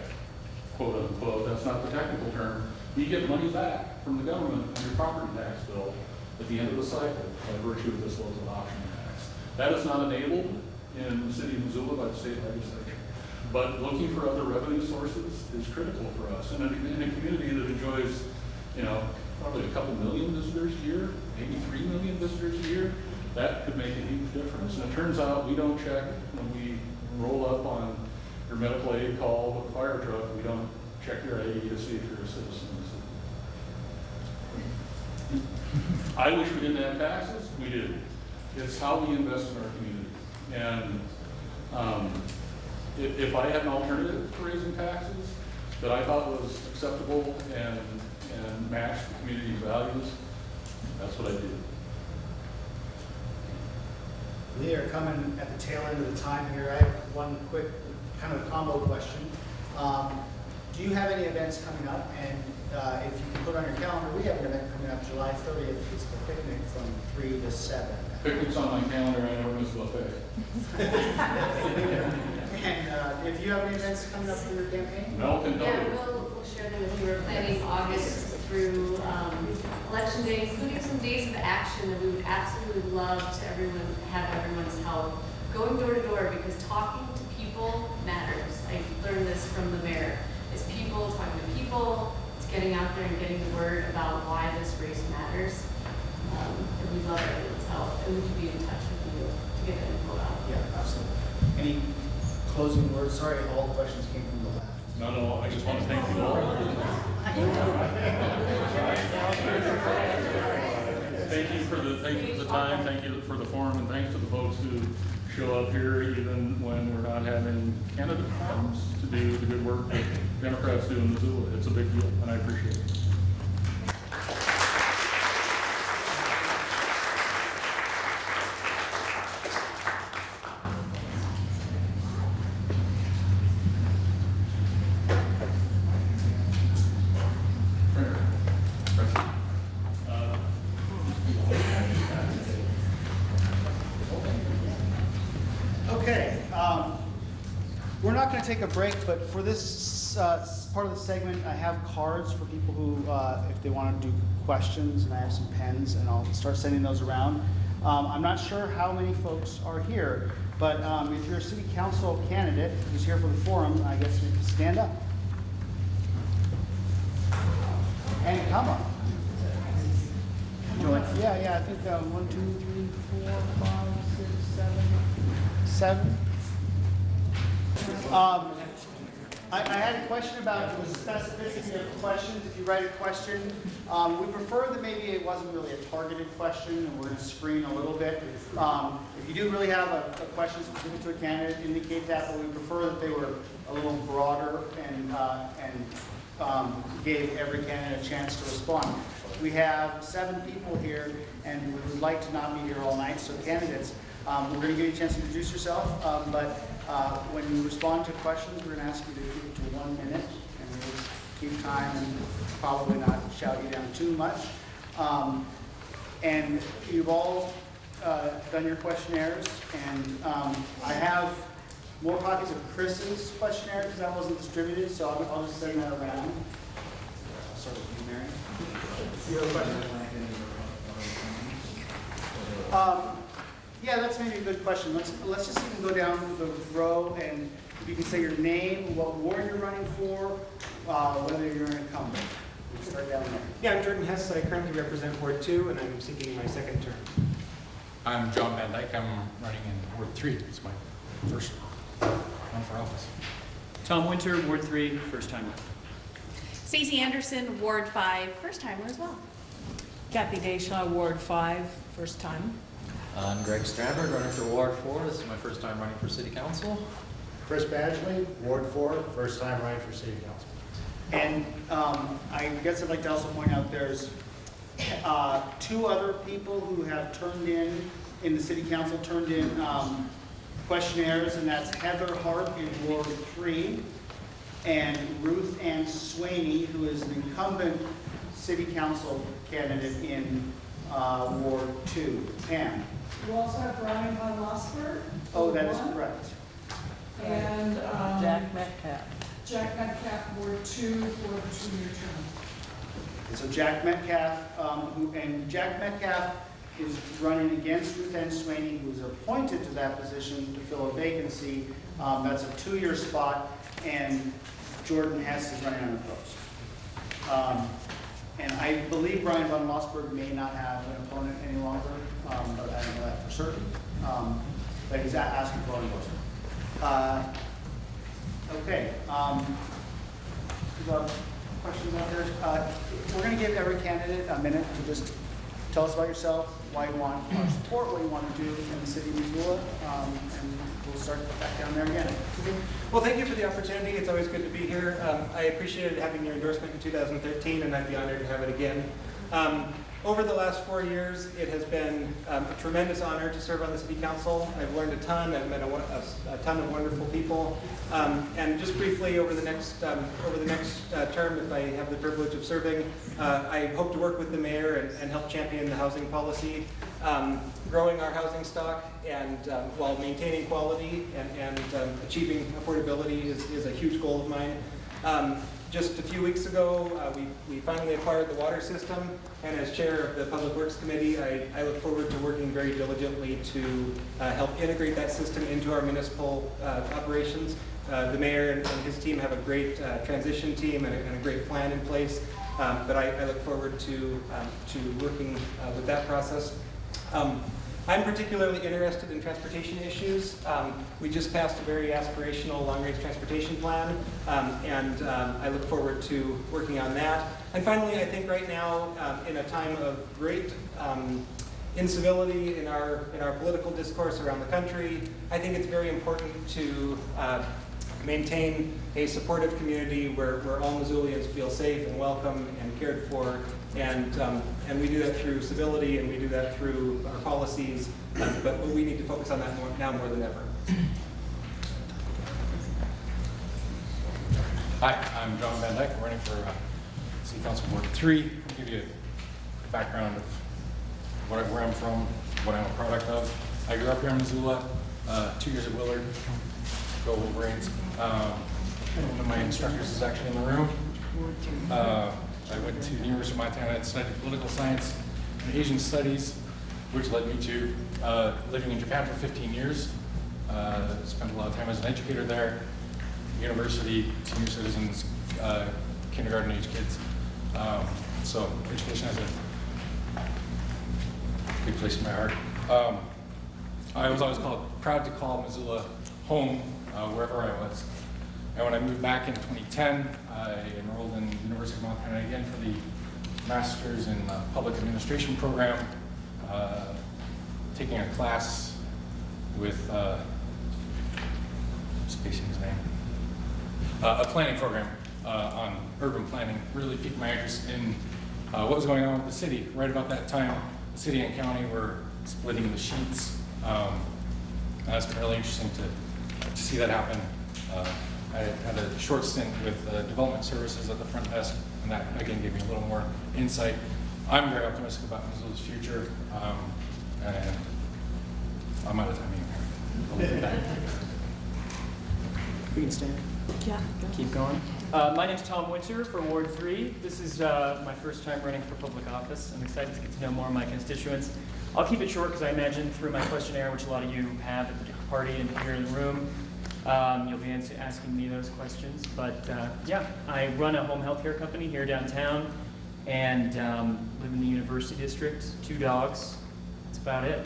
quote unquote. That's not the technical term. You get money back from the government on your property tax bill at the end of the cycle by virtue of this local option tax. That is not enabled in the city of Missoula by the state legislature. But looking for other revenue sources is critical for us. And in a community that enjoys, probably a couple million visitors a year, maybe 3 million visitors a year, that could make a huge difference. And it turns out we don't check when we roll up on your medical aid call with a fire truck, we don't check your ID to see if you're a citizen. I wish we didn't have taxes. We do. It's how we invest in our community. And if I had an alternative to raising taxes that I thought was acceptable and matched the community's values, that's what I do. We are coming at the tail end of the time here. I have one quick kind of combo question. Do you have any events coming up? And if you can put on your calendar, we have an event coming up July 30th. It's the picnic from 3 to 7. Picnic's on my calendar. I never miss a buffet. And if you have any events coming up for your campaign? Mel can tell Yeah, you. we'll share them with you. We're planning August through Election Day, including some days of action that we would absolutely love to have everyone's help. Going door to door, because talking to people matters. I learned this from the mayor. It's people talking to people, it's getting out there and getting the word about why this race matters. And we'd love everyone's help. And we could be in touch with you to get the info out. Yeah, absolutely. Any closing words. Sorry, all the questions came from the left. No, I just want to thank you all. Thank you for the time, thank you for the forum, and thanks to the folks who show up here even when we're not having candidate forums to do the good work that Democrats do in Missoula. It's a big deal, and I appreciate it. Okay, we're not going to take a break, but for this part of the segment, I have cards for people who, if they want to do questions, and I have some pens, and I'll start sending those around. I'm not sure how many folks are here, but if you're a city council candidate who's here for the forum, I guess you can stand up. And come on. Join. Yeah, I think 1, 2, 3, 4, 5, 6, 7. I had a question about the specificity of questions. If you write a question, we prefer that maybe it wasn't really a targeted question, and we're going to screen a little bit. If you do really have a question specific to a candidate, indicate that, but we prefer that they were a little broader and gave every candidate a chance to respond. We have 7 people here, and we would like to not be here all night, so candidates, we're going to give you a chance to introduce yourself, but when you respond to questions, we're going to ask you to keep it to 1 minute, and we'll keep time and probably not shout you down too much. And you've all done your questionnaires, and I have more copies of Chris's questionnaire because that wasn't distributed, so I'll just send that around. I'll start with you, Mary. You have a question? Yeah, that's maybe a good question. Let's just even go down the row, and if you can say your name, what ward you're running for, whether you're an incumbent. We can start down there. Yeah, I'm Jordan Hess. I currently represent Ward 2, and I'm seeking my second term. I'm John Van Dyke. I'm running in Ward 3. It's my first run for office. Tom Winter, Ward 3, first timer. Stacey Anderson, Ward 5, first timer as well. Kathy Deshaw, Ward 5, first time. I'm Greg Strandberg, running for Ward 4. This is my first time running for City Council. Chris Badgley, Ward 4, first time running for City Council. And I guess I'd like to also point out there's 2 other people who have turned in the City Council, turned in questionnaires, and that's Heather Hart in Ward 3 and Ruth Ann Swaney, who is an incumbent City Council candidate in Ward 2. Pam. You also have Brian Von Losberg. Oh, that is correct. And Jack Metcalf. Jack Metcalf, Ward 2, for the 2-year term. And so Jack Metcalf, Jack Metcalf is running against Ruth Ann Swaney, who was appointed to that position to fill a vacancy. That's a 2-year spot, and Jordan Hess is running unopposed. And I believe Brian Von Losberg may not have an opponent any longer, but I don't know that for certain. But he's asking for endorsement. Okay. Questions out there? We're going to give every candidate a minute to just tell us about yourself, why you want our support, what you want to do in the city of Missoula, and we'll start back down there again. Well, thank you for the opportunity. It's always good to be here. I appreciated having your endorsement in 2013, and I'd be honored to have it again. Over the last 4 years, it has been a tremendous honor to serve on the City Council. I've learned a ton. I've met a ton of wonderful people. And just briefly, over the next term, if I have the privilege of serving, I hope to work with the mayor and help champion the housing policy, growing our housing stock, and while maintaining quality and achieving affordability is a huge goal of mine. Just a few weeks ago, we finally acquired the water system, and as chair of the Public Works Committee, I look forward to working very diligently to help integrate that system into our municipal operations. The mayor and his team have a great transition team and a great plan in place, but I look forward to working with that process. I'm particularly interested in transportation issues. We just passed a very aspirational long-range transportation plan, and I look forward to working on that. And finally, I think right now, in a time of great incivility in our political discourse around the country, I think it's very important to maintain a supportive community where all Missoulians feel safe and welcome and cared for, and we do that through civility, and we do that through our policies, but we need to focus on that now more than ever. Hi, I'm John Van Dyke. I'm running for City Council Ward 3. I'll give you a background of where I'm from, what I'm a product of. I grew up here in Missoula, 2 years at Willard. Go Wolverines. One of my instructors is actually in the room. I went to the University of Montana and studied political science and Asian studies, which led me to living in Japan for 15 years. Spent a lot of time as an educator there, university, senior citizens, kindergarten age kids. So education has a big place in my heart. I was always proud to call Missoula home wherever I was. And when I moved back in 2010, I enrolled in the University of Montana again for the Master's in Public Administration program, taking a class with, spacing his name, a planning program on urban planning. Really piqued my interest in what was going on with the city. Right about that time, the city and county were splitting the sheets. And it's been really interesting to see that happen. I had a short stint with development services at the front desk, and that again gave me a little more insight. I'm very optimistic about Missoula's future, and I'm out of time here. We can stand. Yeah. Keep going. My name's Tom Winter for Ward 3. This is my first time running for public office. I'm excited to get to know more of my constituents. I'll keep it short because I imagine through my questionnaire, which a lot of you have at the party and here in the room, you'll be asking me those questions. But yeah, I run a home health care company here downtown and live in the University District, 2 dogs. That's about it.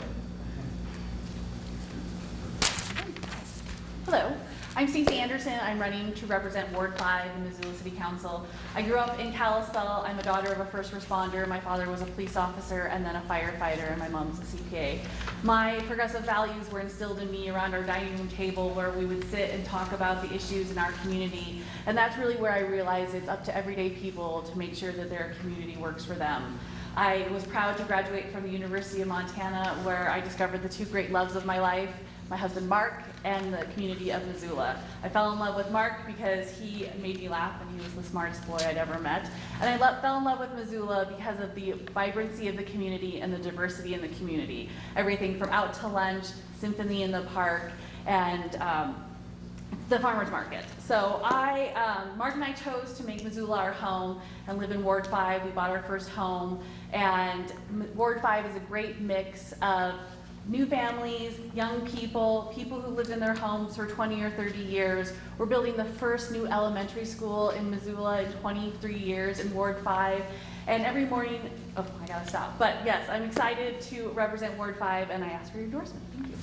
Hello, I'm Stacey Anderson. I'm running to represent Ward 5 in Missoula City Council. I grew up in Kalispell. I'm a daughter of a first responder. My father was a police officer and then a firefighter, and my mom's a CPA. My progressive values were instilled in me around our dining room table where we would sit and talk about the issues in our community. And that's really where I realized it's up to everyday people to make sure that their community works for them. I was proud to graduate from the University of Montana, where I discovered the 2 great loves of my life, my husband Mark and the community of Missoula. I fell in love with Mark because he made me laugh and he was the smartest boy I'd ever met. And I fell in love with Missoula because of the vibrancy of the community and the diversity in the community. Everything from out to lunch, symphony in the park, and the farmer's market. So Mark and I chose to make Missoula our home and live in Ward 5. We bought our first home, and Ward 5 is a great mix of new families, young people, people who lived in their homes for 20 or 30 years. We're building the first new elementary school in Missoula in 23 years in Ward 5. And every morning, oh, I gotta stop. But yes, I'm excited to represent Ward 5, and I ask for your endorsement. Thank you.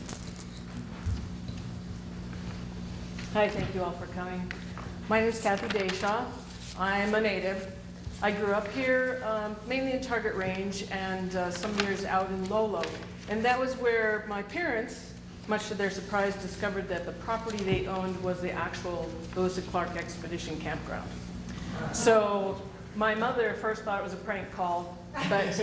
Hi, thank you all for coming. My name is Kathy Deshaw. I'm a native. I grew up here mainly in Target Range and some years out in Lolo. And that was where my parents, much to their surprise, discovered that the property they owned was the actual Lewis and Clark Expedition Campground. So my mother first thought it was a prank call, but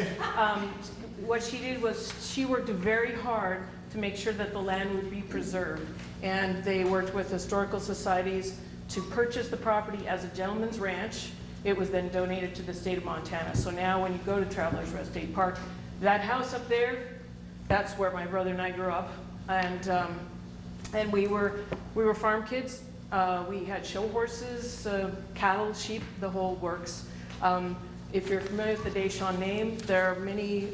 what she did was she worked very hard to make sure that the land would be preserved. And they worked with historical societies to purchase the property as a gentleman's ranch. It was then donated to the state of Montana. So now when you go to Travelers Rest State Park, that house up there, that's where my brother and I grew up. And we were farm kids. We had show horses, cattle, sheep, the whole works. If you're familiar with the Deshaw name, there are many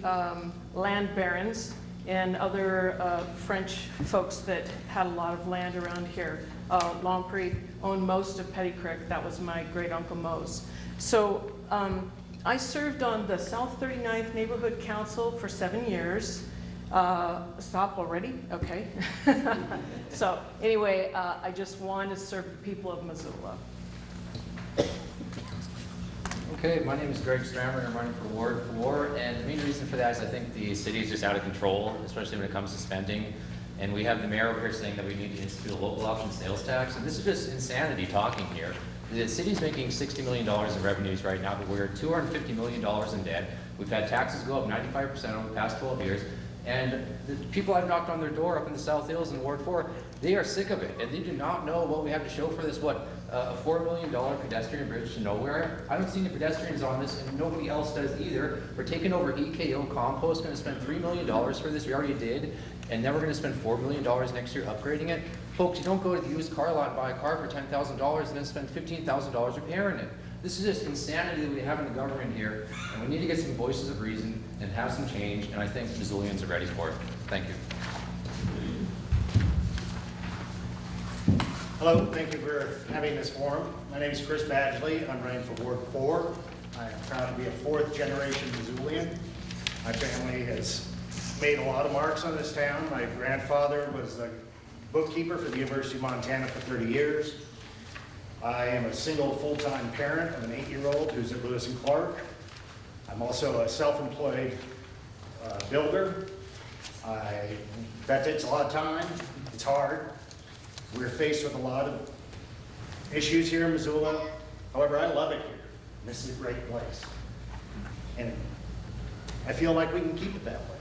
land barons and other French folks that had a lot of land around here. Longpre owned most of Petty Creek. That was my great uncle Mose. So I served on the South 39th Neighborhood Council for 7 years. Stop already? Okay. So anyway, I just want to serve the people of Missoula. Okay, my name is Greg Strammer. I'm running for Ward 4, and the main reason for that is I think the city is just out of control, especially when it comes to spending. And we have the mayor over here saying that we need to institute a local option sales tax, and this is just insanity talking here. The city's making $60 million in revenues right now, but we're $250 million in debt. We've had taxes go up 95% over the past 12 years. And the people I've knocked on their door up in the South Hills in Ward 4, they are sick of it, and they do not know what we have to show for this, a $4 million pedestrian bridge to nowhere. I haven't seen the pedestrians on this, and nobody else does either. We're taking over EKO Compost, going to spend $3 million for this, we already did, and then we're going to spend $4 million next year upgrading it. Folks, you don't go to the used car lot and buy a car for $10,000 and then spend $15,000 repairing it. This is just insanity that we have in the government here, and we need to get some voices of reason and have some change, and I think Missoulians are ready for it. Thank you. Hello, thank you for having this forum. My name is Chris Badgley. I'm running for Ward 4. I am proud to be a fourth-generation Missoulian. My family has made a lot of marks on this town. My grandfather was a bookkeeper for the University of Montana for 30 years. I am a single full-time parent of an 8-year-old who's at Lewis and Clark. I'm also a self-employed builder. That takes a lot of time. It's hard. We're faced with a lot of issues here in Missoula. However, I love it here. This is a great place. And I feel like we can keep it that way.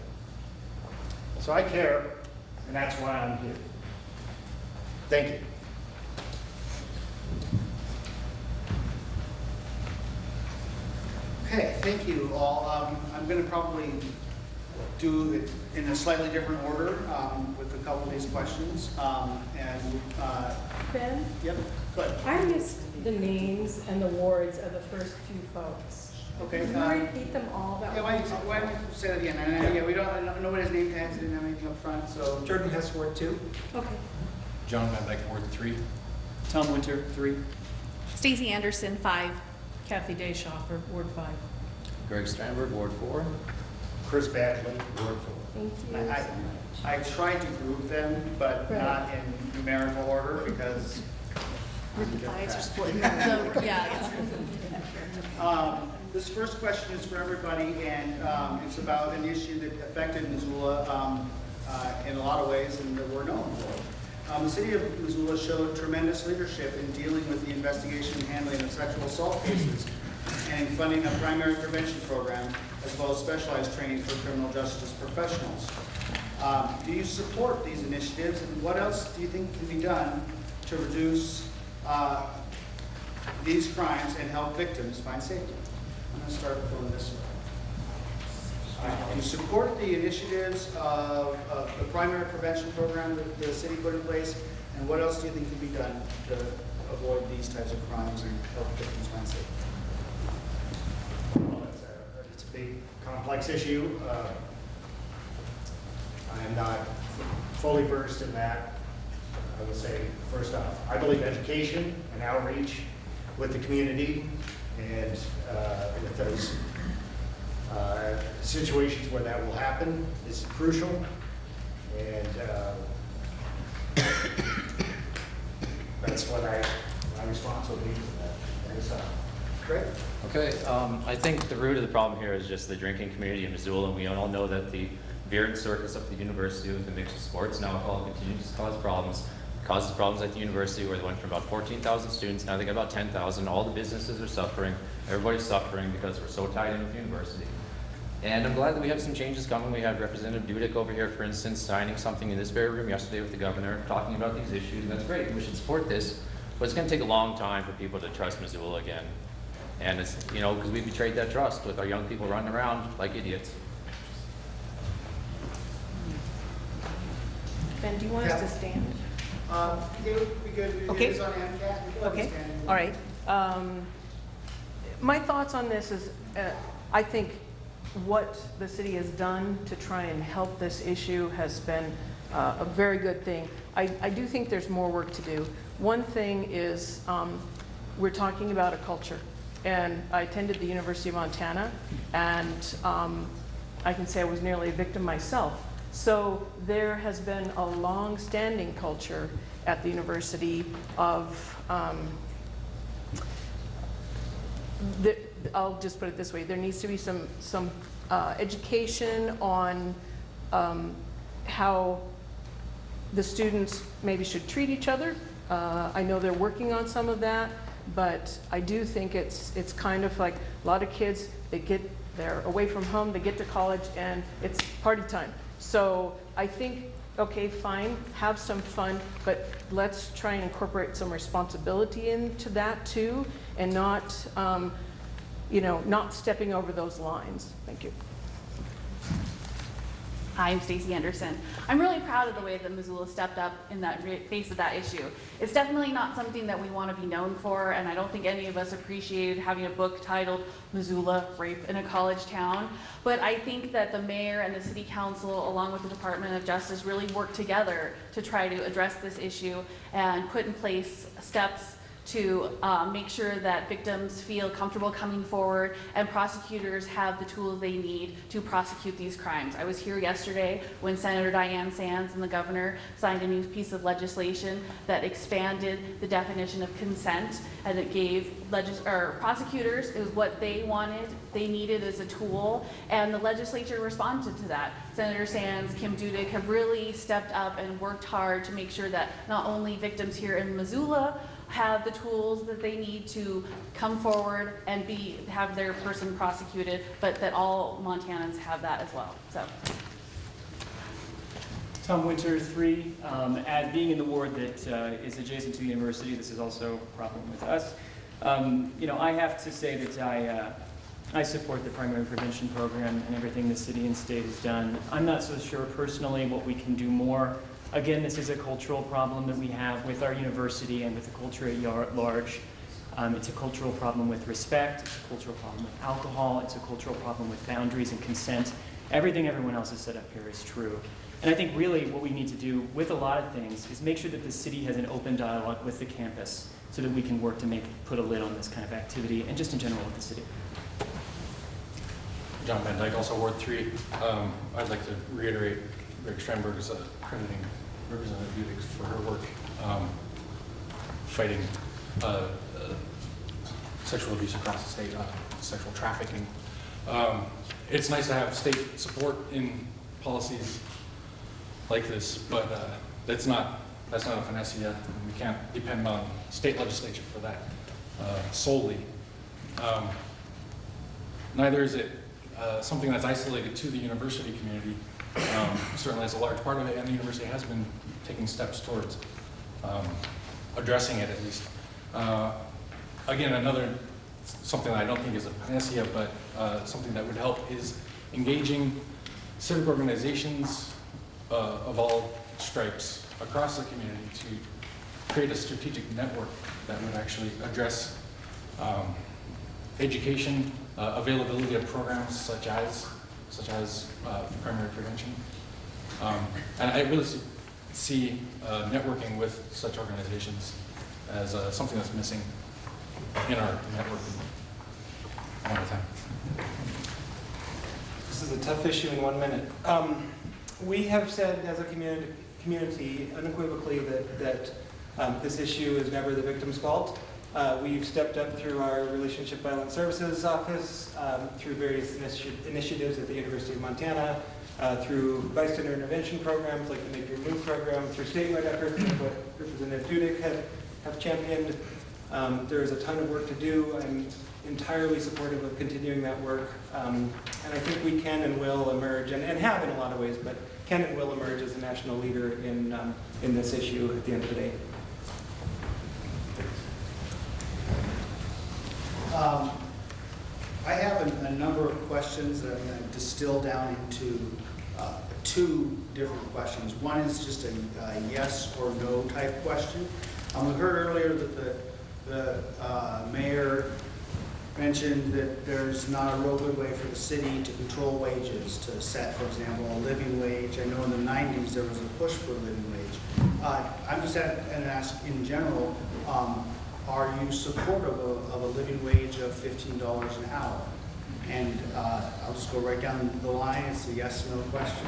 So I care, and that's why I'm here. Thank you. Okay, thank you all. I'm going to probably do it in a slightly different order with a couple of these questions. Ben? Yep, good. I missed the names and the wards of the first few folks. Okay. Can you repeat them all? That Yeah, why don't you say that again? And, yeah, we don't. Nobody's name tags. Didn't have anything up front. So Jordan Hess, Ward 2. Okay. John Van Dyke, Ward 3. Tom Winter, 3. Stacy Anderson, 5. Kathy Dayshaw for Ward 5. Greg Stramberg, Ward 4. Chris Badgley, Ward 4. Thank you so much. I tried to group them, but Right. not in numerical order because. The 5s are split. So, yeah. This first question is for everybody, and it's about an issue that affected Missoula in a lot of ways and that we're known for. The city of Missoula showed tremendous leadership in dealing with the investigation and handling of sexual assault cases and in funding a primary prevention program as well as specialized training for criminal justice professionals. Do you support these initiatives, and what else do you think can be done to reduce these crimes and help victims find safety? I'm going to start from this way. Do you support the initiatives of the primary prevention program that the city put in place, and what else do you think can be done to avoid these types of crimes and help victims find safety? Well, it's a big, complex issue. I am not fully versed in that. I would say, first off, I believe education and outreach with the community and with those situations where that will happen is crucial. And that's what my response will be to that. Thanks. Great. Okay, I think the root of the problem here is just the drinking community in Missoula, and we all know that the beer and circus up at the university with the mixed sports and alcohol continues to cause problems. It causes problems at the university where they went from about 14,000 students, now they got about 10,000. All the businesses are suffering. Everybody's suffering because we're so tied in with the university. And I'm glad that we have some changes coming. We had Representative Dudek over here, for instance, signing something in this very room yesterday with the governor, talking about these issues, and that's great. We should support this, but it's going to take a long time for people to trust Missoula again. And it's, because we betrayed that trust with our young people running around like idiots. Ben, do you want us to stand? It would be good. Okay. It is on MCAT. Okay, all right. My thoughts on this is, I think what the city has done to try and help this issue has been a very good thing. I do think there's more work to do. One thing is we're talking about a culture. And I attended the University of Montana, and I can say I was nearly a victim myself So there has been a long-standing culture at the university of, I'll just put it this way, there needs to be some education on how the students maybe should treat each other. I know they're working on some of that, but I do think it's kind of like a lot of kids, they're away from home, they get to college, and it's party time. So I think, okay, fine, have some fun, but let's try and incorporate some responsibility into that too, and not, not stepping over those lines. Thank you. Hi, I'm Stacey Anderson. I'm really proud of the way that Missoula stepped up in that face of that issue. It's definitely not something that we want to be known for, and I don't think any of us appreciated having a book titled Missoula, Rape in a College Town. But I think that the mayor and the city council, along with the Department of Justice, really worked together to try to address this issue and put in place steps to make sure that victims feel comfortable coming forward and prosecutors have the tools they need to prosecute these crimes. I was here yesterday when Senator Diane Sands and the governor signed a new piece of legislation that expanded the definition of consent, and it gave prosecutors, it was what they wanted, they needed as a tool, and the legislature responded to that. Senator Sands, Kim Dudek have really stepped up and worked hard to make sure that not only victims here in Missoula have the tools that they need to come forward and have their person prosecuted, but that all Montanans have that as well. So. Tom Winter, 3. Being in the ward that is adjacent to the university, this is also a problem with us. I have to say that I support the primary prevention program and everything the city and state has done. I'm not so sure personally what we can do more. Again, this is a cultural problem that we have with our university and with the culture at large. It's a cultural problem with respect, it's a cultural problem with alcohol, it's a cultural problem with boundaries and consent. Everything everyone else has said up here is true. And I think really what we need to do with a lot of things is make sure that the city has an open dialogue with the campus so that we can work to put a lid on this kind of activity and just in general with the city. John Van Dyke, also Ward 3. I'd like to reiterate Rick Stramberg's crediting Representative Dudek for her work fighting sexual abuse across the state, sexual trafficking. It's nice to have state support in policies like this, but that's not a panacea. We can't depend on state legislature for that solely. Neither is it something that's isolated to the university community. Certainly as a large part of it, and the university has been taking steps towards addressing it at least. Again, something that I don't think is a panacea, but something that would help is engaging civic organizations of all stripes across the community to create a strategic network that would actually address education, availability of programs such as primary prevention. And I really see networking with such organizations as something that's missing in our networking all the time. This is a tough issue in 1 minute. We have said as a community unequivocally that this issue is never the victim's fault. We've stepped up through our Relationship Violence Services Office, through various initiatives at the University of Montana, through bystander intervention programs like the Make Your Move program, through statewide efforts like what Representative Dudek have championed. There is a ton of work to do. I'm entirely supportive of continuing that work. And I think we can and will emerge, and have in a lot of ways, but can and will emerge as a national leader in this issue at the end of the day. I have a number of questions that I'm going to distill down into 2 different questions. One is just a yes or no type question. We heard earlier that the mayor mentioned that there's not a real good way for the city to control wages, to set, for example, a living wage. I know in the 90s there was a push for a living wage. I'm just going to ask in general, are you supportive of a living wage of $15 an hour? And I'll just go right down the line. It's a yes/no question.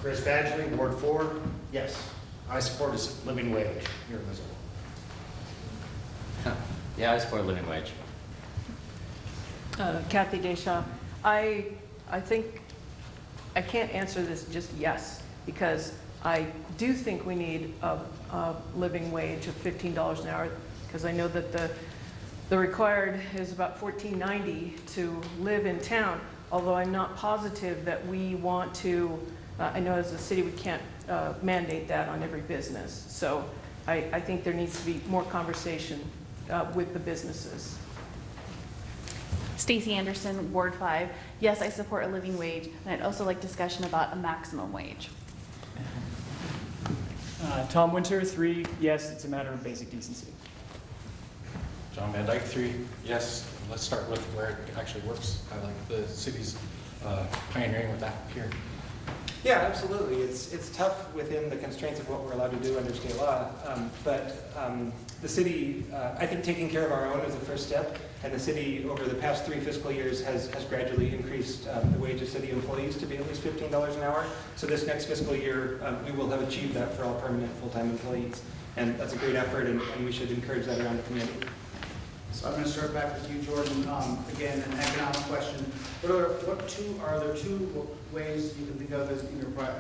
Chris Badgley, Ward 4. Yes, I support a living wage here in Missoula. Yeah, I support living wage. Kathy Deshaw. I think I can't answer this just yes, because I do think we need a living wage of $15 an hour, because I know that the required is about $14.90 to live in town, although I'm not positive that we want to, I know as a city we can't mandate that on every business. So I think there needs to be more conversation with the businesses. Stacey Anderson, Ward 5. Yes, I support a living wage, and I'd also like discussion about a maximum wage. Tom Winter, 3. Yes, it's a matter of basic decency. John Van Dyke, 3. Yes, let's start with where it actually works. I like the city's pioneering with that here. Yeah, absolutely. It's tough within the constraints of what we're allowed to do under state law, but the city, I think taking care of our own is the first step, and the city over the past 3 fiscal years has gradually increased the wage of city employees to be at least $15 an hour. So this next fiscal year, we will have achieved that for all permanent full-time employees, and that's a great effort, and we should encourage that around the community. So I'm going to start back with you, Jordan. Again, an economic question. Are there two ways you can think of as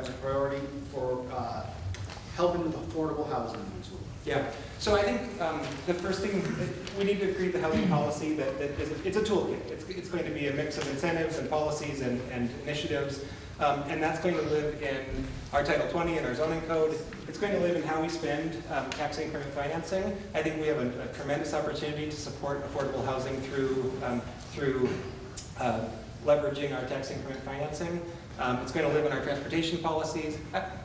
a priority for helping with affordable housing in Missoula? Yeah, so I think the first thing, we need to create the housing policy that it's a toolkit. It's going to be a mix of incentives and policies and initiatives, and that's going to live in our Title 20 and our zoning code. It's going to live in how we spend tax increment financing. I think we have a tremendous opportunity to support affordable housing through leveraging our tax increment financing. It's going to live in our transportation policies.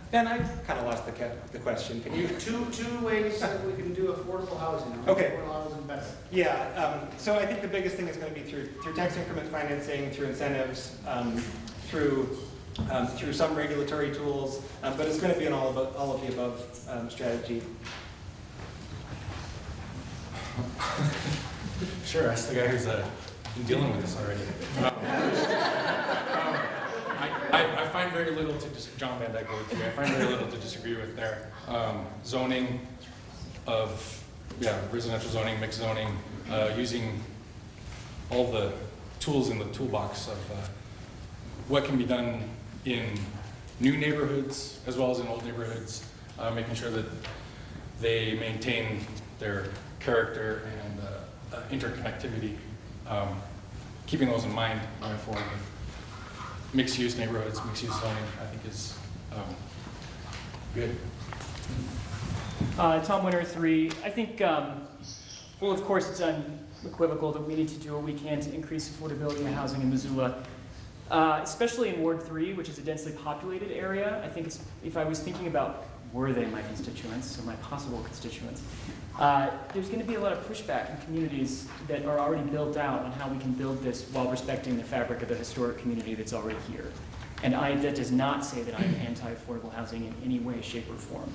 Ben, I kind of lost the question. Can you? Two ways that we can do affordable housing. Okay. Affordable housing better. Yeah. So I think the biggest thing is going to be through tax increment financing, through incentives, through some regulatory tools, but it's going to be an all of the above strategy. Sure, that's the guy who's been dealing with this already. I find very little to John Van Dyke, Ward 3. I find very little to disagree with there. Zoning of residential zoning, mixed zoning, using all the tools in the toolbox of what can be done in new neighborhoods as well as in old neighborhoods, making sure that they maintain their character and interconnectivity, keeping those in mind going forward. Mixed-use neighborhoods, mixed-use zoning, I think is good. Tom Winter, 3. I think, well, of course, it's unequivocal that we need to do what we can to increase affordability in housing in Missoula, especially in Ward 3, which is a densely populated area. I think if I was thinking about were they my constituents, or my possible constituents, there's going to be a lot of pushback in communities that are already built out on how we can build this while respecting the fabric of the historic community that's already here. And that does not say that I'm anti-affordable housing in any way, shape, or form.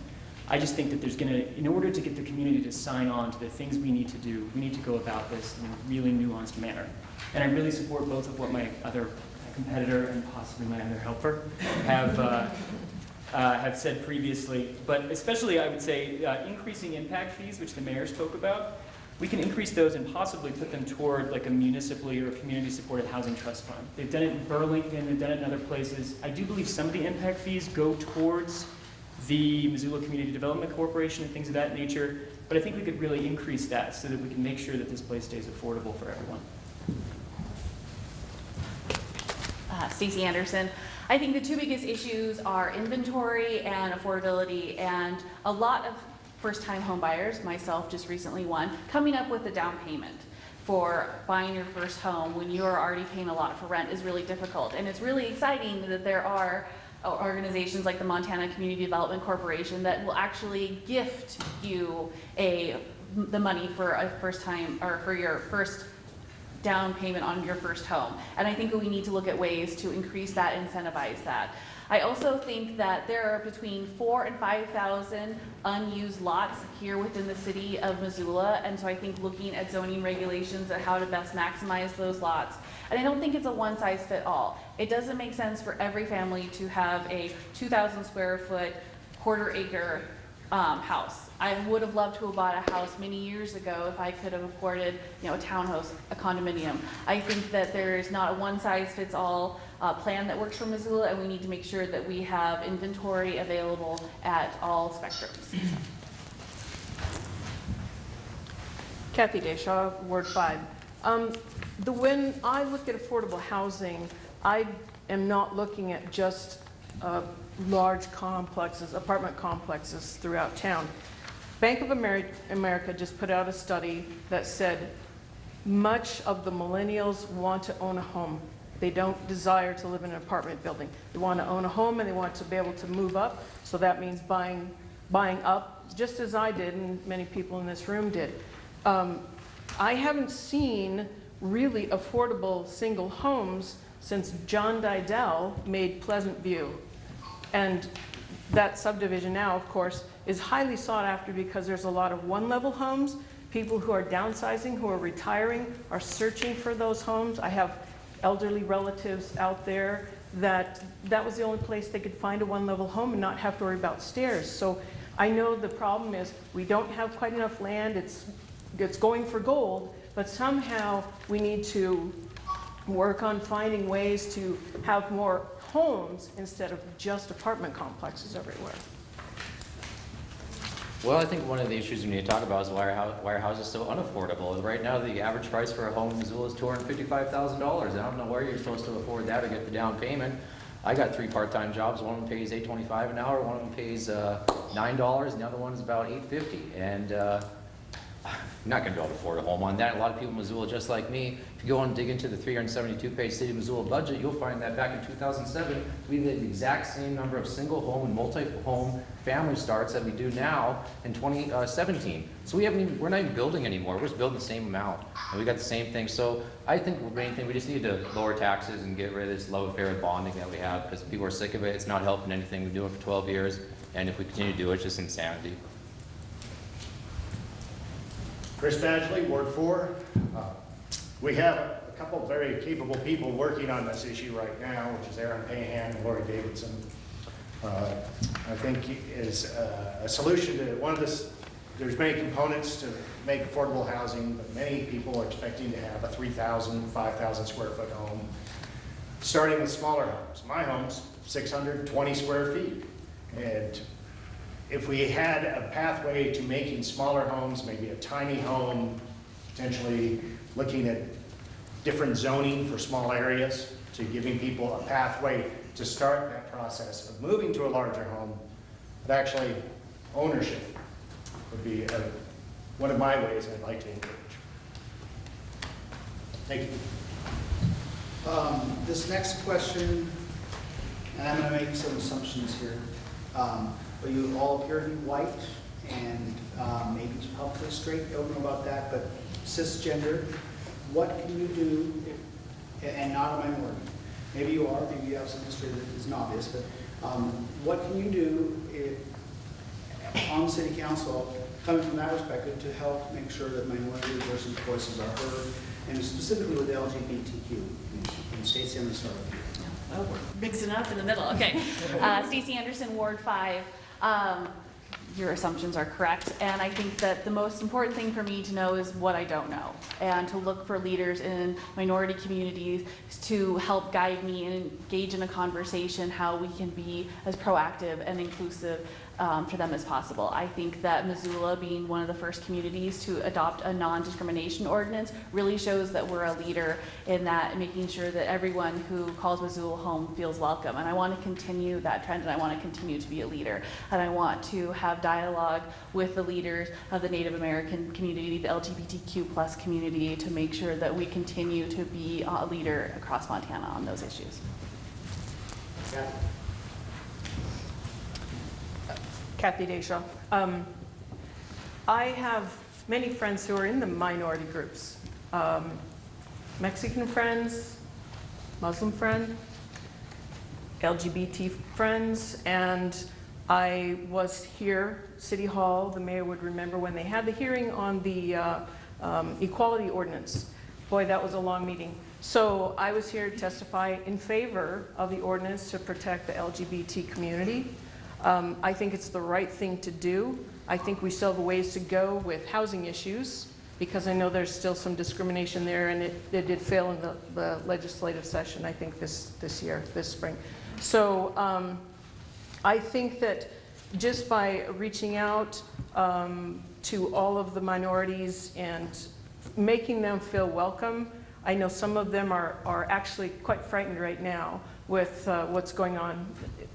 I just think that there's going to, in order to get the community to sign on to the things we need to do, we need to go about this in a really nuanced manner. And I really support both of what my other competitor and possibly my other helper have said previously, but especially I would say increasing impact fees, which the mayor spoke about. We can increase those and possibly put them toward like a municipally or community-supported housing trust fund. They've done it in Burlington, they've done it in other places. I do believe some of the impact fees go towards the Missoula Community Development Corporation and things of that nature, but I think we could really increase that so that we can make sure that this place stays affordable for everyone. Stacey Anderson. I think the two biggest issues are inventory and affordability, and a lot of first-time home buyers, myself just recently one, coming up with a down payment for buying your first home when you're already paying a lot for rent is really difficult. And it's really exciting that there are organizations like the Montana Community Development Corporation that will actually gift you the money for a first time or for your first down payment on your first home. And I think we need to look at ways to increase that, incentivize that. I also think that there are between 4,000 and 5,000 unused lots here within the city of Missoula, and so I think looking at zoning regulations and how to best maximize those lots. And I don't think it's a one-size-fit-all. It doesn't make sense for every family to have a 2,000 square foot, quarter-acre house. I would have loved to have bought a house many years ago if I could have afforded, a townhouse, a condominium. I think that there is not a one-size-fits-all plan that works for Missoula, and we need to make sure that we have inventory available at all spectrums. Kathy Deshaw, Ward 5. When I look at affordable housing, I am not looking at just large complexes, apartment complexes throughout town. Bank of America just put out a study that said much of the millennials want to own a home. They don't desire to live in an apartment building. They want to own a home and they want to be able to move up. So that means buying up, just as I did and many people in this room did. I haven't seen really affordable single homes since John Didell made Pleasant View. And that subdivision now, of course, is highly sought after because there's a lot of one-level homes. People who are downsizing, who are retiring, are searching for those homes. I have elderly relatives out there that was the only place they could find a one-level home and not have to worry about stairs. So I know the problem is we don't have quite enough land. It's going for gold, but somehow we need to work on finding ways to have more homes instead of just apartment complexes everywhere. Well, I think one of the issues we need to talk about is why are houses so unaffordable. Right now, the average price for a home in Missoula is $255,000. I don't know where you're supposed to afford that or get the down payment. I got 3 part-time jobs. One of them pays $8.25 an hour, one of them pays $9, and the other one is about $8.50. And you're not going to be able to afford a home on that. A lot of people in Missoula, just like me, if you go and dig into the 372-page City of Missoula budget, you'll find that back in 2007, we did the exact same number of single home and multi-home family starts that we do now in 2017. So we're not even building anymore. We're just building the same amount, and we got the same thing. So I think the main thing, we just need to lower taxes and get rid of this low affair bonding that we have, because people are sick of it. It's not helping anything. We've been doing it for 12 years, and if we continue to do it, it's just insanity. Chris Badgley, Ward 4. We have a couple of very capable people working on this issue right now, which is Aaron Pahan and Lori Davidson. I think is a solution to one of this. There's many components to make affordable housing, but many people are expecting to have a 3,000, 5,000 square foot home, starting with smaller homes. My home's 620 square feet. And if we had a pathway to making smaller homes, maybe a tiny home, potentially looking at different zoning for small areas, to giving people a pathway to start that process of moving to a larger home, but actually ownership would be one of my ways I'd like to encourage. Thank you. This next question, and I'm going to make some assumptions here. But you all appear to be white and maybe probably straight. I don't know about that, but cisgender. What can you do and not a minority? Maybe you are. Maybe you have some history that isn't obvious. But what can you do on city council, coming from that perspective, to help make sure that minority versus voices are heard, and specifically with the LGBTQ community? And Stacey, I'm going to start with you. Oh, we're mixing up in the middle. Okay. Stacey Anderson, Ward 5. Your assumptions are correct, and I think that the most important thing for me to know is what I don't know, and to look for leaders in minority communities to help guide me and engage in a conversation how we can be as proactive and inclusive for them as possible. I think that Missoula, being one of the first communities to adopt a non-discrimination ordinance, really shows that we're a leader in that, making sure that everyone who calls Missoula home feels welcome. And I want to continue that trend, and I want to continue to be a leader. And I want to have dialogue with the leaders of the Native American community, the LGBTQ+ community, to make sure that we continue to be a leader across Montana on those issues. Yeah. Kathy Deshaw. I have many friends who are in the minority groups. Mexican friends, Muslim friend, LGBT friends, and I was here, City Hall, the mayor would remember when they had the hearing on the equality ordinance. Boy, that was a long meeting. So I was here to testify in favor of the ordinance to protect the LGBT community. I think it's the right thing to do. I think we still have a ways to go with housing issues, because I know there's still some discrimination there, and it did fail in the legislative session, I think, this spring. So I think that just by reaching out to all of the minorities and making them feel welcome, I know some of them are actually quite frightened right now with what's going on,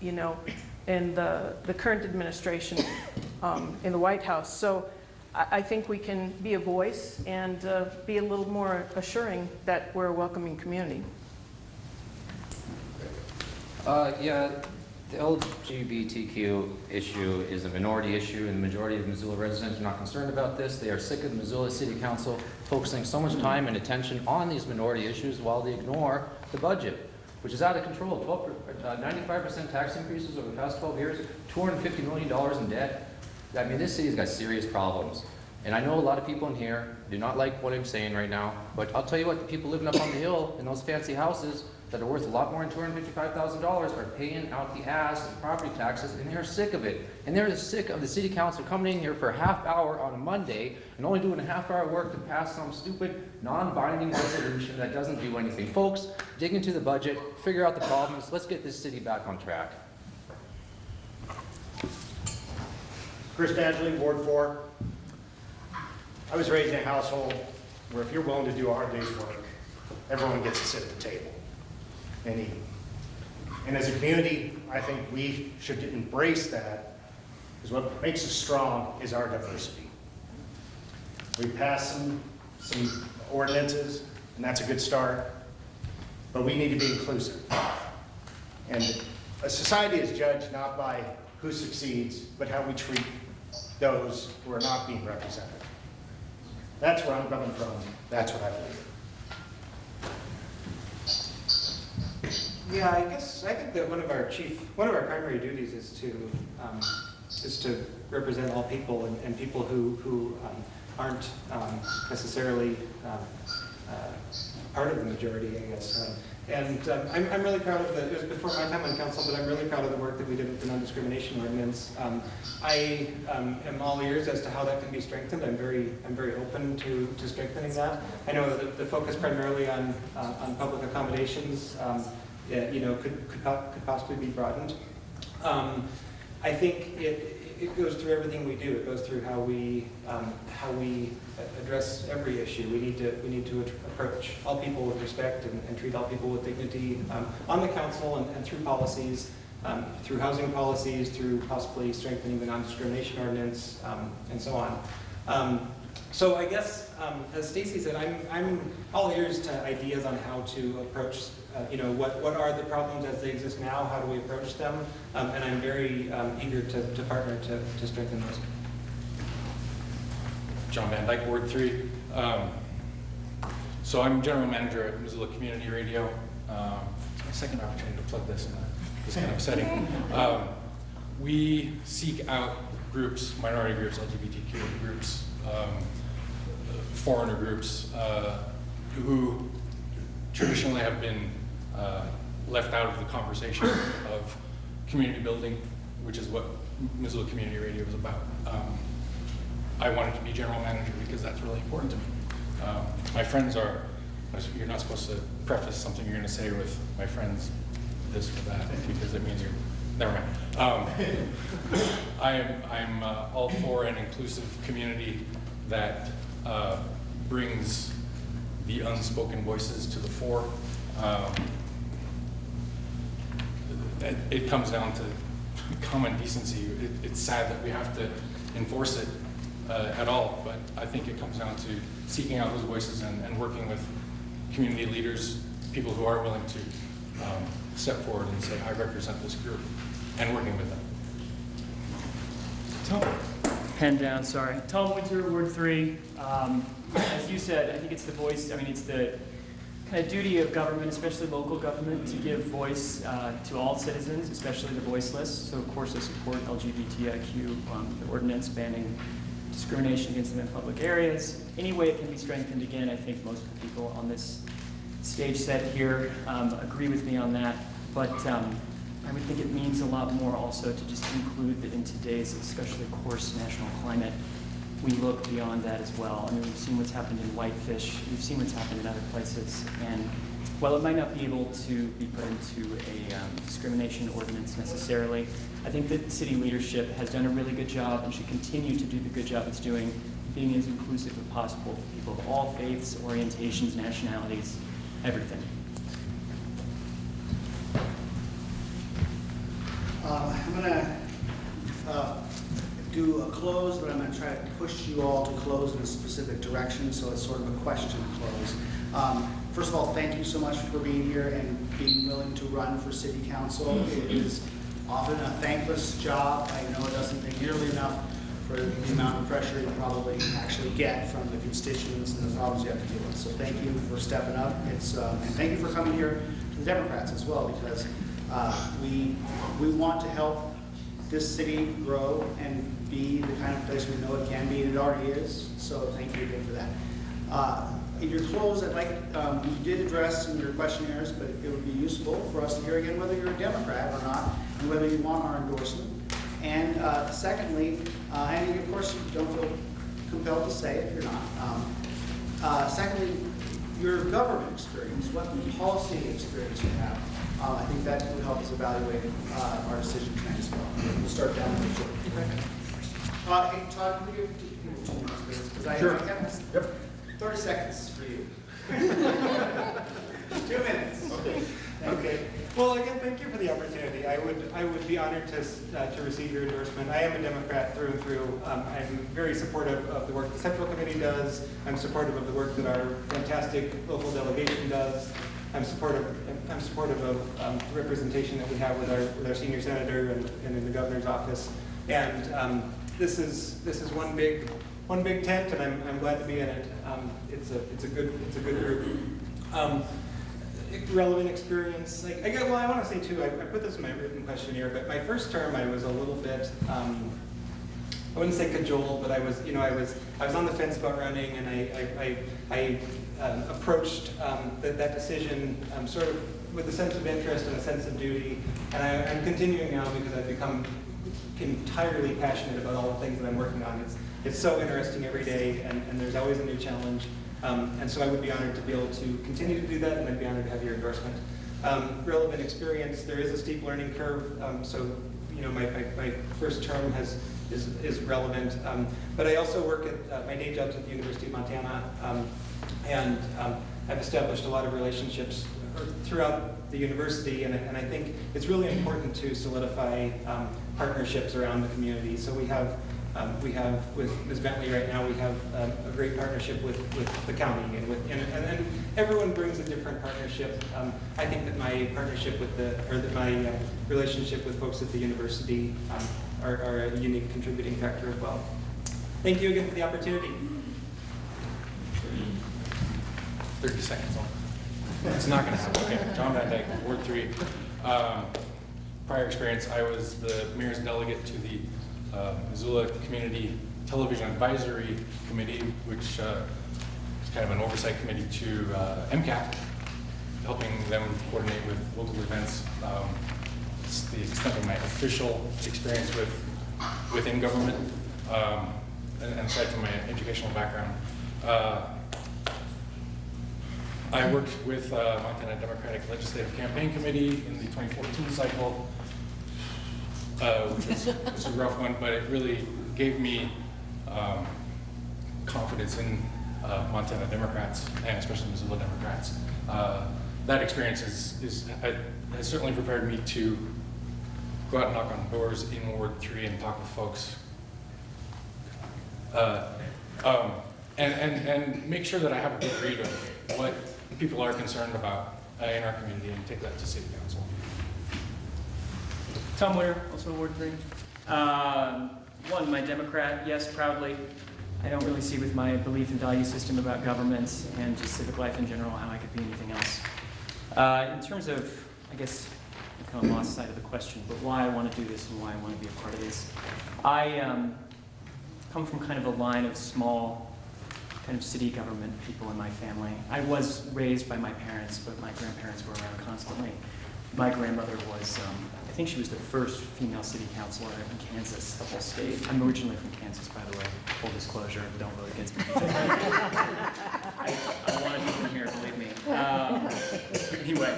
you know, in the current administration in the White House. So I think we can be a voice and be a little more assuring that we're a welcoming community. Yeah, the LGBTQ issue is a minority issue, and the majority of Missoula residents are not concerned about this. They are sick of the Missoula City Council focusing so much time and attention on these minority issues while they ignore the budget, which is out of control. 95% tax increases over the past 12 years, $250 million in debt. I mean, this city's got serious problems. And I know a lot of people in here do not like what I'm saying right now, but I'll tell you what, the people living up on the hill in those fancy houses that are worth a lot more than $255,000 are paying out the ass in property taxes, and they're sick of it. And they're sick of the city council coming in here for a half hour on a Monday and only doing a half hour work to pass some stupid non-binding resolution that doesn't do anything. Folks, dig into the budget, figure out the problems, let's get this city back on track. Chris Badgley, Ward 4. I was raised in a household where if you're willing to do a hard day's work, everyone gets to sit at the table and eat. And as a community, I think we should embrace that, because what makes us strong is our diversity. We passed some ordinances, and that's a good start, but we need to be inclusive. And a society is judged not by who succeeds, but how we treat those who are not being represented. That's where I'm coming from. That's what I believe. Yeah, I think that one of our primary duties is to represent all people and people who aren't necessarily part of the majority, I guess. I'm really proud of it was before my time on council, but I'm really proud of the work that we did with the non-discrimination ordinance. I am all ears as to how that can be strengthened. I'm very open to strengthening that. I know that the focus primarily on public accommodations, could possibly be broadened. I think it goes through everything we do. It goes through how we address every issue. We need to approach all people with respect and treat all people with dignity on the council and through policies, through housing policies, through possibly strengthening the non-discrimination ordinance, and so on. So I guess, as Stacy said, I'm all ears to ideas on how to approach. What are the problems as they exist now? How do we approach them? And I'm very eager to partner to strengthen those. John Van Dyke, Ward 3. So I'm general manager at Missoula Community Radio. It's my second opportunity to plug this in this kind of setting. We seek out groups, minority groups, LGBTQ groups, foreigner groups who traditionally have been left out of the conversation of community building, which is what Missoula Community Radio is about. I wanted to be general manager because that's really important to me. My friends are, you're not supposed to preface something you're going to say with my friends this or that, because it means you're, never mind. I'm all for an inclusive community that brings the unspoken voices to the fore. It comes down to common decency. It's sad that we have to enforce it at all, but I think it comes down to seeking out those voices and working with community leaders, people who are willing to step forward and say, I represent this group, and working with them. Tom. Pen down, sorry. Tom Winter, Ward 3. As you said, I think it's the voice, it's the kind of duty of government, especially local government, to give voice to all citizens, especially the voiceless. So of course I support LGBTIQ, the ordinance banning discrimination against them in public areas. Any way it can be strengthened, again, I think most of the people on this stage set here agree with me on that. But I would think it means a lot more also to just include that in today's, especially coarse national climate, we look beyond that as well. I mean, we've seen what's happened in Whitefish, we've seen what's happened in other places, and while it might not be able to be put into a discrimination ordinance necessarily, I think that the city leadership has done a really good job and should continue to do the good job it's doing, being as inclusive as possible for people of all faiths, orientations, nationalities, everything. I'm gonna do a close, but I'm gonna try to push you all to close in a specific direction, so it's sort of a question close. First of all, thank you so much for being here and being willing to run for city council. It is often a thankless job. I know it doesn't take nearly enough for the amount of pressure you probably actually get from the constituents and the problems you have to deal with. So thank you for stepping up. And thank you for coming here to the Democrats as well, because we want to help this city grow and be the kind of place we know it can be, and it already is. So thank you again for that. In your close, I'd like, you did address in your questionnaires, but it would be useful for us to hear again whether you're a Democrat or not, and whether you want our endorsement. And secondly, and of course you don't feel compelled to say if you're not. Secondly, your government experience, what policy experience you have. I think that would help us evaluate our decision tonight as well. We'll start down the short. Hey, Todd, can we give people 2 minutes, please? Because I have 30 seconds for you. 2 minutes. Okay. Okay. Well, again, thank you for the opportunity. I would be honored to receive your endorsement. I am a Democrat through and through. I'm very supportive of the work the Central Committee does. I'm supportive of the work that our fantastic local delegation does. I'm supportive of the representation that we have with our senior senator and in the governor's office. And this is one big tent, and I'm glad to be in it. It's a good group. Relevant experience. I want to say too. I put this in my written questionnaire, but my first term I was a little bit. I wouldn't say cajoled, but I was on the fence about running, and I approached that decision sort of with a sense of interest and a sense of duty, and I'm continuing now because I've become entirely passionate about all the things that I'm working on. It's so interesting every day, and there's always a new challenge, and so I would be honored to be able to continue to do that, and I'd be honored to have your endorsement. Relevant experience, there is a steep learning curve, so my first term is relevant, but I also work at my day jobs at the University of Montana, and I've established a lot of relationships throughout the university, and I think it's really important to solidify partnerships around the community. So we have with Ms. Bentley right now, we have a great partnership with the county, and everyone brings a different partnership. I think that my partnership my relationship with folks at the university are a unique contributing factor as well. Thank you again for the opportunity. 30 seconds on. It's not going to happen. Okay, John Van Dyke, Ward 3. Prior experience, I was the mayor's delegate to the Missoula Community Television Advisory Committee, which is kind of an oversight committee to MCAP, helping them coordinate with local events. It's the extent of my official experience within government, and aside from my educational background. I worked with Montana Democratic Legislative Campaign Committee in the 2014 cycle, which was a rough one, but it really gave me confidence in Montana Democrats, and especially Missoula Democrats. That experience has certainly prepared me to go out and knock on doors in Ward 3 and talk with folks. And make sure that I have a good read of what people are concerned about in our community, and take that to City Council. Tom Weir, also Ward 3. One, my Democrat, yes, proudly. I don't really see with my belief and value system about governments and just civic life in general how I could be anything else. In terms of, I guess, I kind of lost sight of the question, but why I want to do this and why I want to be a part of this. I come from kind of a line of small kind of city government people in my family. I was raised by my parents, but my grandparents were around constantly. My grandmother was, I think she was the first female city councilor in Kansas, the whole state. I'm originally from Kansas, by the way, full disclosure, don't vote against me. I want to be from here, believe me. Anyway,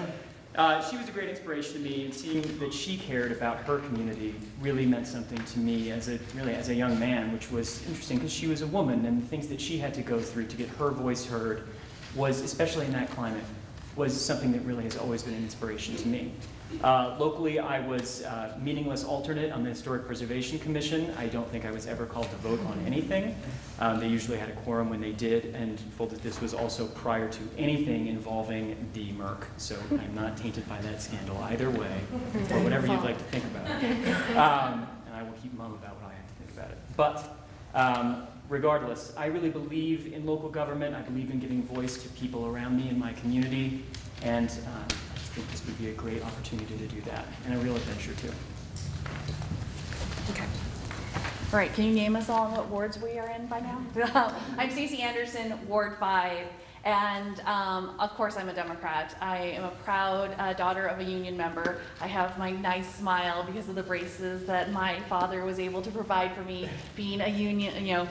she was a great inspiration to me, and seeing that she cared about her community really meant something to me as a young man, which was interesting because she was a woman, and the things that she had to go through to get her voice heard was, especially in that climate, was something that really has always been an inspiration to me. Locally, I was a meaningless alternate on the Historic Preservation Commission. I don't think I was ever called to vote on anything. They usually had a quorum when they did, and this was also prior to anything involving the Merc. So I'm not tainted by that scandal either way, or whatever you'd like to think about it. And I will keep mum about what I have to think about it. But regardless, I really believe in local government. I believe in giving voice to people around me in my community, and I think this would be a great opportunity to do that, and a real adventure too. Okay. All right, can you name us all what wards we are in by now? I'm Stacey Anderson, Ward 5, and of course I'm a Democrat. I am a proud daughter of a union member. I have my nice smile because of the braces that my father was able to provide for me, being a union, a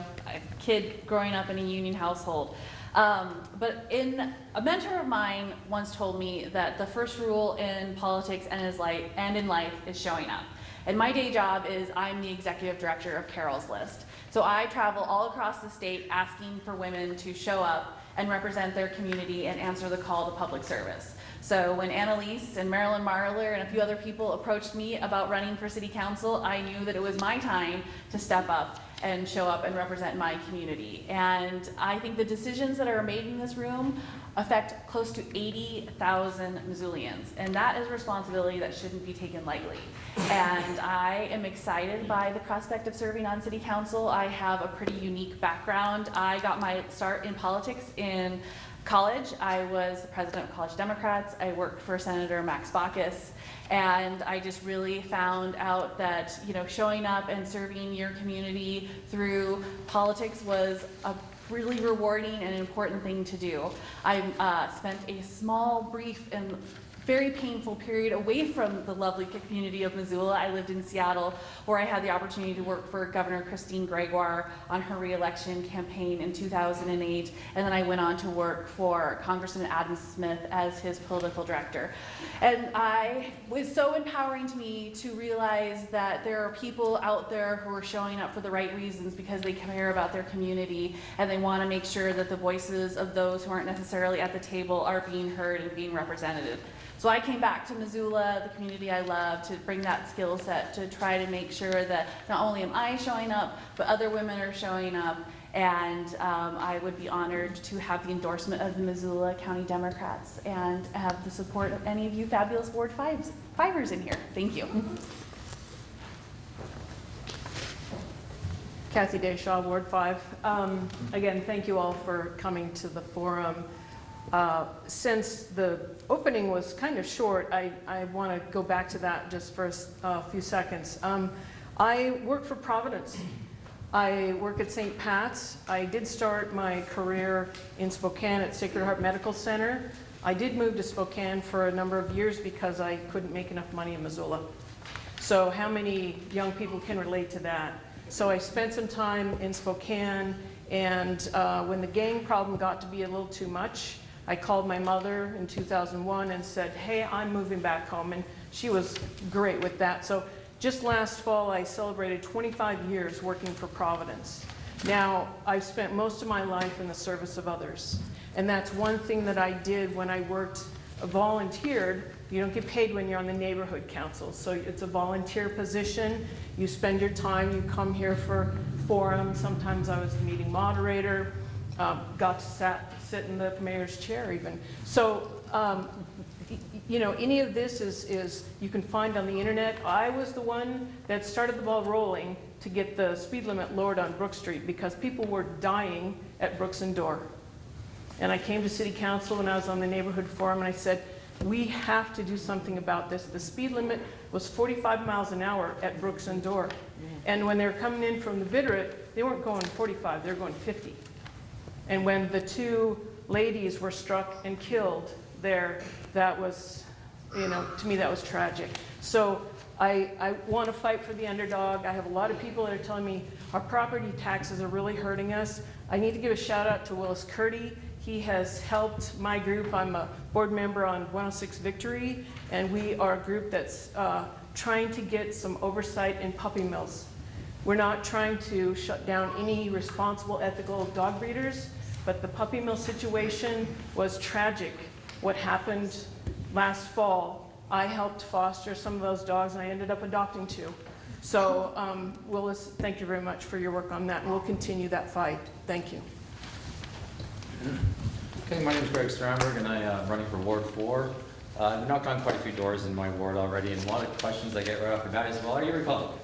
kid growing up in a union household. But a mentor of mine once told me that the first rule in politics and in life is showing up. And my day job is I'm the executive director of Carol's List. So I travel all across the state asking for women to show up and represent their community and answer the call to public service. So when Annalise and Marilyn Marler and a few other people approached me about running for city council, I knew that it was my time to step up and show up and represent my community. And I think the decisions that are made in this room affect close to 80,000 Missoulians. And that is a responsibility that shouldn't be taken lightly. And I am excited by the prospect of serving on city council. I have a pretty unique background. I got my start in politics in college. I was the president of College Democrats. I worked for Senator Max Baucus. And I just really found out that, showing up and serving your community through politics was a really rewarding and important thing to do. I spent a small, brief, and very painful period away from the lovely community of Missoula. I lived in Seattle, where I had the opportunity to work for Governor Christine Gregoire on her re-election campaign in 2008, and then I went on to work for Congressman Adam Smith as his political director. And it was so empowering to me to realize that there are people out there who are showing up for the right reasons because they care about their community, and they want to make sure that the voices of those who aren't necessarily at the table are being heard and being represented. So I came back to Missoula, the community I love, to bring that skill set to try to make sure that not only am I showing up, but other women are showing up. And I would be honored to have the endorsement of the Missoula County Democrats and have the support of any of you fabulous Ward 5ers in here. Thank you. Kathy Deshaw, Ward 5. Again, thank you all for coming to the forum. Since the opening was kind of short, I want to go back to that just for a few seconds. I work for Providence. I work at St. Pat's. I did start my career in Spokane at Sacred Heart Medical Center. I did move to Spokane for a number of years because I couldn't make enough money in Missoula. So how many young people can relate to that? So I spent some time in Spokane, and when the gang problem got to be a little too much, I called my mother in 2001 and said, hey, I'm moving back home, and she was great with that. So just last fall, I celebrated 25 years working for Providence. Now, I've spent most of my life in the service of others, and that's one thing that I did when I volunteered. You don't get paid when you're on the neighborhood council, so it's a volunteer position. You spend your time, you come here for forums. Sometimes I was the meeting moderator. got to sit in the mayor's chair even. So, you know, any of this is you can find on the internet. I was the one that started the ball rolling to get the speed limit lowered on Brook Street because people were dying at Brooks and Dorr. And I came to city council when I was on the neighborhood forum and I said, we have to do something about this. The speed limit was 45 miles an hour at Brooks and Dorr. And when they were coming in from the Bitterroot, they weren't going 45, they were going 50. And when the two ladies were struck and killed there, that was, you know, to me that was tragic. So I want to fight for the underdog. I have a lot of people that are telling me our property taxes are really hurting us. I need to give a shout out to Willis Curdy. He has helped my group. I'm a board member on 106 Victory, and we are a group that's trying to get some oversight in puppy mills. We're not trying to shut down any responsible, ethical dog breeders, but the puppy mill situation was tragic. What happened last fall, I helped foster some of those dogs, and I ended up adopting two. So, Willis, thank you very much for your work on that, and we'll continue that fight. Thank you. Okay, my name is Greg Stramberg, and I am running for Ward 4. I've knocked on quite a few doors in my ward already, and a lot of questions I get right off the bat is, well, are you Republican?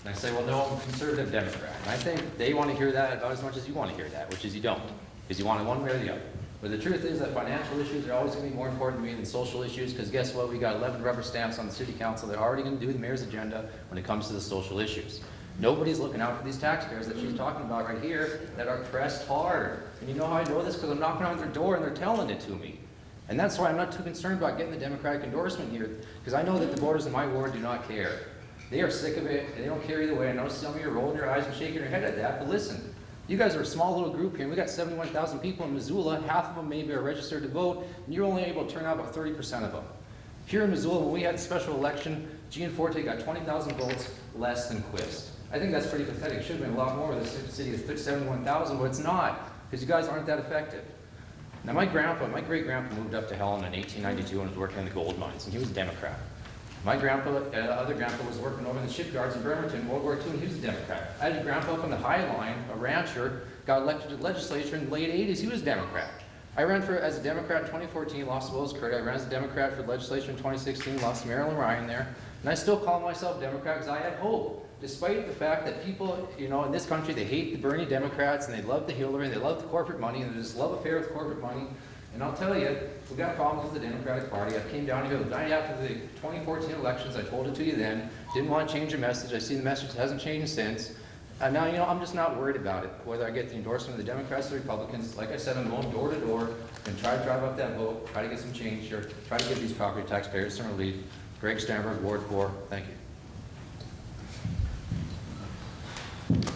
And I say, well, no, I'm a conservative Democrat. And I think they want to hear that about as much as you want to hear that, which is you don't, because you want it one way or the other. But the truth is that financial issues are always going to be more important to me than social issues, because guess what? We got 11 rubber stamps on the city council that are already going to do the mayor's agenda when it comes to the social issues. Nobody's looking out for these taxpayers that she's talking about right here that are pressed hard. And you know how I know this? Because I'm knocking on their door and they're telling it to me. And that's why I'm not too concerned about getting the Democratic endorsement here, because I know that the voters in my ward do not care. They are sick of it, and they don't care either way. I know some of you are rolling your eyes and shaking your head at that, but listen, you guys are a small little group here, and we got 71,000 people in Missoula. Half of them maybe are registered to vote, and you're only able to turn out about 30% of them. Here in Missoula, when we had the special election, Gianforte got 20,000 votes less than Quist. I think that's pretty pathetic. It should have been a lot more with a city of 71,000, but it's not, because you guys aren't that effective. Now my great-grandpa moved up to Helen in 1892 and was working in the gold mines, and he was a Democrat. My other grandpa was working over in the shipyards in Bremerton in World War II, and he was a Democrat. I had a grandpa up on the High Line, a rancher, got elected to the legislature in the late 80s, he was a Democrat. I ran as a Democrat in 2014, lost to Willis Curdy. I ran as a Democrat for the legislature in 2016, lost to Marilyn Ryan there. And I still call myself Democrat because I had hope. Despite the fact that people, you know, in this country, they hate the Bernie Democrats, and they love the Hillary, and they love the corporate money, and there's this love affair with corporate money. And I'll tell you, we got problems with the Democratic Party. I came down here the night after the 2014 elections. I told it to you then. Didn't want to change the message. I see the message hasn't changed since. And now, you know, I'm just not worried about it, whether I get the endorsement of the Democrats or the Republicans. Like I said, I'm going door to door and try to drive up that vote, try to get some change here, try to give these property taxpayers some relief. Greg Stramberg, Ward 4. Thank you.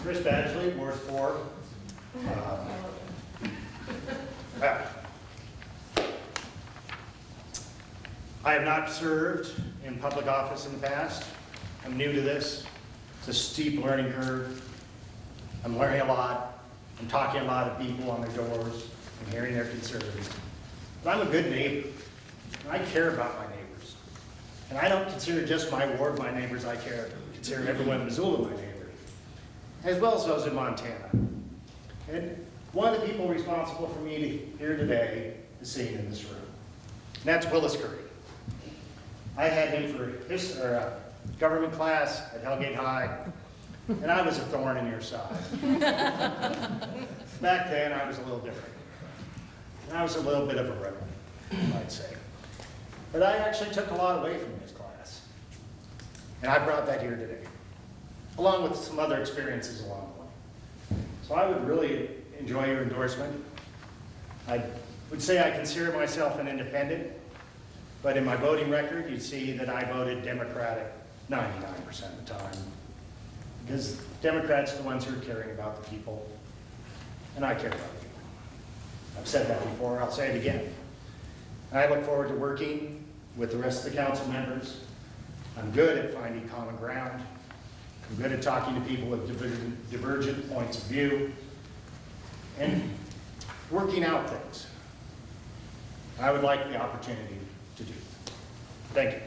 Chris Badgley, Ward 4. I have not served in public office in the past. I'm new to this. It's a steep learning curve. I'm learning a lot. I'm talking to a lot of people on their doors and hearing their concerns. But I'm a good neighbor, and I care about my neighbors. And I don't consider just my ward my neighbors. I consider everyone in Missoula my neighbor, as well as those in Montana. And one of the people responsible for me here today is sitting in this room, and that's Willis Curdy. I had him for government class at Hellgate High, and I was a thorn in your side. Back then, I was a little different. And I was a little bit of a rebel, I'd say. But I actually took a lot away from his class. And I brought that here today, along with some other experiences along the way. So I would really enjoy your endorsement. I would say I consider myself an independent, but in my voting record, you'd see that I voted Democratic 99% of the time, because Democrats are the ones who are caring about the people, and I care about people. I've said that before, I'll say it again. I look forward to working with the rest of the council members. I'm good at finding common ground. I'm good at talking to people with divergent points of view and working out things. I would like the opportunity to do. Thank you.